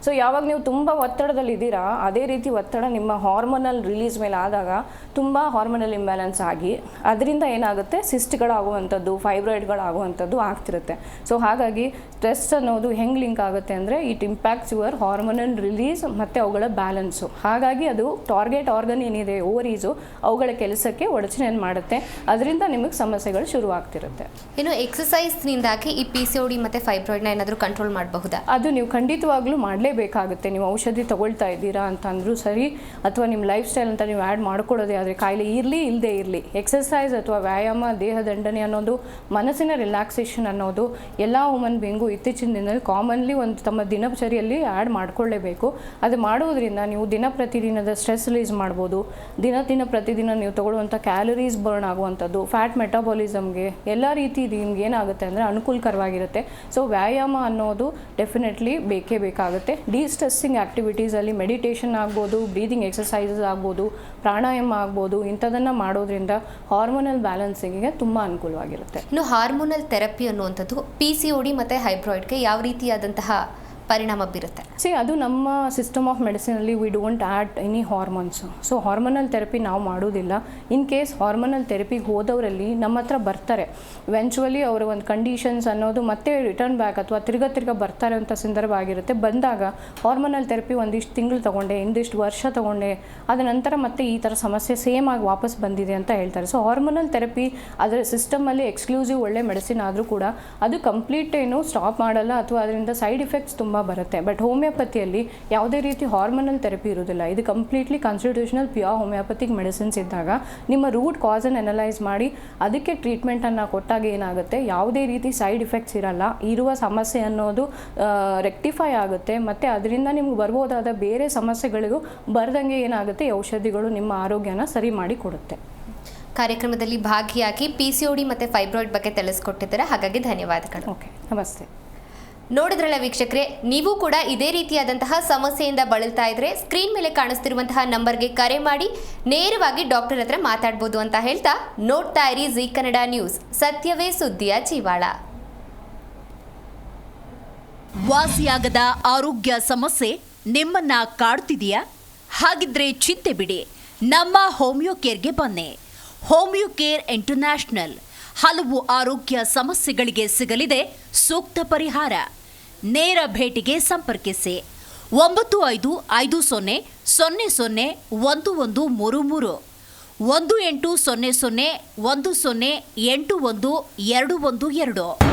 ಸೊ ಯಾವಾಗ ನೀವು ತುಂಬ ಒತ್ತಡದಲ್ಲಿದ್ದೀರಾ, ಅದೇ ರೀತಿ ಒತ್ತಡ ನಿಮ್ಮ ಹಾರ್ಮೋನಲ್ ರಿಲೀಸ್ ಮೇಲೆ ಆದಾಗ ತುಂಬ ಹಾರ್ಮೋನಲ್ ಇಂಬ್ಯಾಲೆನ್ಸ್ ಆಗಿ ಅದರಿಂದ ಏನಾಗುತ್ತೆ, ಸಿಸ್ಟ್ಗಳಾಗುವಂಥದ್ದು, ಫೈಬ್ರಾಯ್ಡ್ಗಳಾಗುವಂಥದ್ದು ಆಗ್ತಿರುತ್ತೆ. ಸೊ ಹಾಗಾಗಿ ಸ್ಟ್ರೆಸ್ ಅನ್ನೋದು ಹೆಂಗೆ ಲಿಂಕ್ ಆಗುತ್ತೆ ಅಂದರೆ it impacts your hormonal release ಮತ್ತು ಅವುಗಳ ಬ್ಯಾಲೆನ್ಸು. ಹಾಗಾಗಿ ಅದು ಟಾರ್ಗೆಟ್ ಆರ್ಗನ್ ಏನಿದೆ ಓವರೀಸು, ಅವುಗಳ ಕೆಲಸಕ್ಕೆ ಒಡಚಣೆಯನ್ನು ಮಾಡುತ್ತೆ. ಅದರಿಂದ ನಿಮಗೆ ಸಮಸ್ಯೆಗಳು ಶುರುವಾಗ್ತಿರುತ್ತೆ. ಇನ್ನು ಎಕ್ಸಸೈಸ್ನಿಂದಾಗಿ ಈ PCOD ಮತ್ತು ಫೈಬ್ರಾಯ್ಡ್ನ ಏನಾದರೂ ಕಂಟ್ರೋಲ್ ಮಾಡಬಹುದಾ? ಅದು ನೀವು ಖಂಡಿತವಾಗ್ಲೂ ಮಾಡಲೇಬೇಕಾಗುತ್ತೆ. ನೀವು ಔಷಧಿ ತಗೊಳ್ತಾ ಇದ್ದೀರಾ ಅಂತಂದ್ರೂ ಸರಿ, ಅಥವಾ ನಿಮ್ಮ ಲೈಫ್ ಸ್ಟೈಲ್ ಅಂತ ನೀವು ಆ್ಯಡ್ ಮಾಡ್ಕೊಳ್ಳೋದೇ ಆದರೆ ಕಾಯಿಲೆ ಇರಲಿ ಇಲ್ಲದೇ ಇರಲಿ, ಎಕ್ಸಸೈಸ್ ಅಥವಾ ವ್ಯಾಯಾಮ, ದೇಹ ದಂಡನೆ ಅನ್ನೋದು, ಮನಸ್ಸಿನ ರಿಲ್ಯಾಕ್ಸೇಷನ್ ಅನ್ನೋದು ಎಲ್ಲ ವುಮನ್ ಬೀಯಿಂಗು ಇತ್ತೀಚಿನ ದಿನದಲ್ಲಿ ಕಾಮನ್ಲಿ ಒಂದು ತಮ್ಮ ದಿನಚರಿಯಲ್ಲಿ ಆ್ಯಡ್ ಮಾಡ್ಕೊಳ್ಳೇಬೇಕು. ಅದು ಮಾಡೋದ್ರಿಂದ ನೀವು ಪ್ರತಿದಿನದ ಸ್ಟ್ರೆಸ್ ರಿಲೀಸ್ ಮಾಡ್ಬೋದು. ಪ್ರತಿದಿನ ನೀವು ತಗೊಳ್ಳುವಂಥ ಕ್ಯಾಲರೀಸ್ ಬರ್ನ್ ಆಗುವಂಥದ್ದು, ಫ್ಯಾಟ್ ಮೆಟಾಬಾಲಿಸಮ್ಗೆ ಎಲ್ಲ ರೀತಿ ನಿಮ್ಗೆ ಏನಾಗುತ್ತೆ ಅಂದರೆ ಅನುಕೂಲಕರವಾಗಿರುತ್ತೆ. ಸೊ ವ್ಯಾಯಾಮ ಅನ್ನೋದು ಡೆಫಿನೆಟ್ಲಿ ಬೇಕೇ ಬೇಕಾಗುತ್ತೆ. ಡಿಸ್ಟ್ರೆಸ್ಸಿಂಗ್ ಆ್ಯಕ್ಟಿವಿಟೀಸಲ್ಲಿ ಮೆಡಿಟೇಷನ್ ಆಗ್ಬೋದು, ಬ್ರೀದಿಂಗ್ ಎಕ್ಸಸೈಸಸ್ ಆಗ್ಬೋದು, ಪ್ರಾಣಾಯಾಮ ಆಗ್ಬೋದು. ಇಂಥದನ್ನು ಮಾಡೋದ್ರಿಂದ ಹಾರ್ಮೋನಲ್ ಬ್ಯಾಲೆನ್ಸಿಂಗಿಗೆ ತುಂಬ ಅನುಕೂಲವಾಗಿರುತ್ತೆ. ಇನ್ನು ಹಾರ್ಮೋನಲ್ ಥೆರಪಿ ಅನ್ನುವಂಥದ್ದು PCOD ಮತ್ತು ಹೈಬ್ರಾಯ್ಡ್ಗೆ ಯಾವ ರೀತಿಯಾದಂತಹ ಪರಿಣಾಮ ಬೀರುತ್ತೆ? ಅದು ನಮ್ಮ ಸಿಸ್ಟಮ್ ಆಫ್ ಮೆಡಿಸಿನಲ್ಲಿ we don't add any hormones. So hormonal therapy ನಾವು ಮಾಡೋದಿಲ್ಲ. ಇನ್ ಕೇಸ್ ಹಾರ್ಮೋನಲ್ ಥೆರಪಿಗೆ ಹೋದವರಲ್ಲಿ ನಮ್ಮ ಹತ್ರ ಬರ್ತಾರೆ, ಇವೆಂಚುವಲಿ ಅವರ ಒಂದು ಕಂಡೀಷನ್ಸ್ ಅನ್ನೋದು ಮತ್ತೆ ರಿಟರ್ನ್ ಬ್ಯಾಕ್ ಅಥವಾ ತಿರ್ಗ ಬರ್ತಾರೆ ಅಂತ ಸಂದರ್ಭ ಆಗಿರುತ್ತೆ. ಬಂದಾಗ ಹಾರ್ಮೋನಲ್ ಥೆರಪಿ ಒಂದಿಷ್ಟು ತಿಂಗಳು ತೊಗೊಂಡೆ, ಇಂದಿಷ್ಟು ವರ್ಷ ತೊಗೊಂಡೆ, ಅದ ನಂತರ ಮತ್ತೆ ಈ ಥರ ಸಮಸ್ಯೆ ಸೇಮ್ ಆಗಿ ವಾಪಸ್ ಬಂದಿದೆ ಅಂತ ಹೇಳ್ತಾರೆ. ಸೊ ಹಾರ್ಮೋನಲ್ ಥೆರಪಿ ಅದರ ಸಿಸ್ಟಮಲ್ಲಿ ಎಕ್ಸ್ಕ್ಲೂಸಿವ್ ಒಳ್ಳೆ ಮೆಡಿಸಿನ್ ಆದರೂ ಕೂಡ ಅದು ಕಂಪ್ಲೀಟ್ ಏನು ಸ್ಟಾಪ್ ಮಾಡಲ್ಲ, ಅಥವಾ ಅದರಿಂದ ಸೈಡ್ ಇಫೆಕ್ಟ್ಸ್ ತುಂಬ ಬರುತ್ತೆ. ಬಟ್ ಹೋಮಿಯೋಪತಿಯಲ್ಲಿ ಯಾವುದೇ ರೀತಿ ಹಾರ್ಮೋನಲ್ ಥೆರಪಿ ಇರೋದಿಲ್ಲ. ಇದು completely constitutional pure homeopathic medicines ಇದ್ದಾಗ ನಿಮ್ಮ ರೂಟ್ ಕಾಸನ್ನು ಅನಲೈಸ್ ಮಾಡಿ ಅದಕ್ಕೆ ಟ್ರೀಟ್ಮೆಂಟನ್ನು ಕೊಟ್ಟಾಗ ಏನಾಗುತ್ತೆ, ಯಾವುದೇ ರೀತಿ ಸೈಡ್ ಇಫೆಕ್ಟ್ಸ್ ಇರಲ್ಲ, ಇರುವ ಸಮಸ್ಯೆ ಅನ್ನೋದು ರೆಕ್ಟಿಫೈ ಆಗುತ್ತೆ. ಮತ್ತು ಅದರಿಂದ ನಿಮ್ಗೆ ಬರ್ಬೋದಾದ ಬೇರೆ ಸಮಸ್ಯೆಗಳಿಗೂ ಬರ್ದಂಗೆ ಏನಾಗುತ್ತೆ, ಔಷಧಿಗಳು ನಿಮ್ಮ ಆರೋಗ್ಯನ ಸರಿ ಮಾಡಿ ಕೊಡುತ್ತೆ. ಕಾರ್ಯಕ್ರಮದಲ್ಲಿ ಭಾಗಿಯಾಗಿ PCOD ಮತ್ತು ಫೈಬ್ರಾಯ್ಡ್ ಬಗ್ಗೆ ತಿಳಿಸ್ಕೊಟ್ಟಿದ್ದಾರೆ, ಹಾಗಾಗಿ ಧನ್ಯವಾದಗಳು. ಓಕೆ, ನಮಸ್ತೆ. ನೋಡಿದ್ರಲ್ಲ ವೀಕ್ಷಕರೇ, ನೀವು ಕೂಡ ಇದೇ ರೀತಿಯಾದಂತಹ ಸಮಸ್ಯೆಯಿಂದ ಬಳಲ್ತಾ ಇದ್ರೆ ಸ್ಕ್ರೀನ್ ಮೇಲೆ ಕಾಣಿಸ್ತಿರುವಂತಹ ನಂಬರ್ಗೆ ಕರೆ ಮಾಡಿ ನೇರವಾಗಿ ಡಾಕ್ಟರ್ ಹತ್ರ ಮಾತಾಡ್ಬೋದು ಅಂತ ಹೇಳ್ತಾ, ನೋಡ್ತಾ ಇರಿ ಜೀ ಕನ್ನಡ ನ್ಯೂಸ್, ಸತ್ಯವೇ ಸುದ್ದಿಯ ಜೀವಾಳ. ವಾಸಿಯಾಗದ ಆರೋಗ್ಯ ಸಮಸ್ಯೆ ನಿಮ್ಮನ್ನ ಕಾಡ್ತಿದೆಯಾ? ಹಾಗಿದ್ರೆ ಚಿಂತೆ ಬಿಡಿ, ನಮ್ಮ ಹೋಮಿಯೋ ಕೇರ್ಗೆ ಬನ್ನಿ. ಹೋಮಿಯೋ ಕೇರ್ ಇಂಟರ್ನ್ಯಾಷನಲ್ ಹಲವು ಆರೋಗ್ಯ ಸಮಸ್ಯೆಗಳಿಗೆ ಸಿಗಲಿದೆ ಸೂಕ್ತ ಪರಿಹಾರ. ನೇರ ಭೇಟಿಗೆ ಸಂಪರ್ಕಿಸಿ 9550 00 1133 1800 1081 212.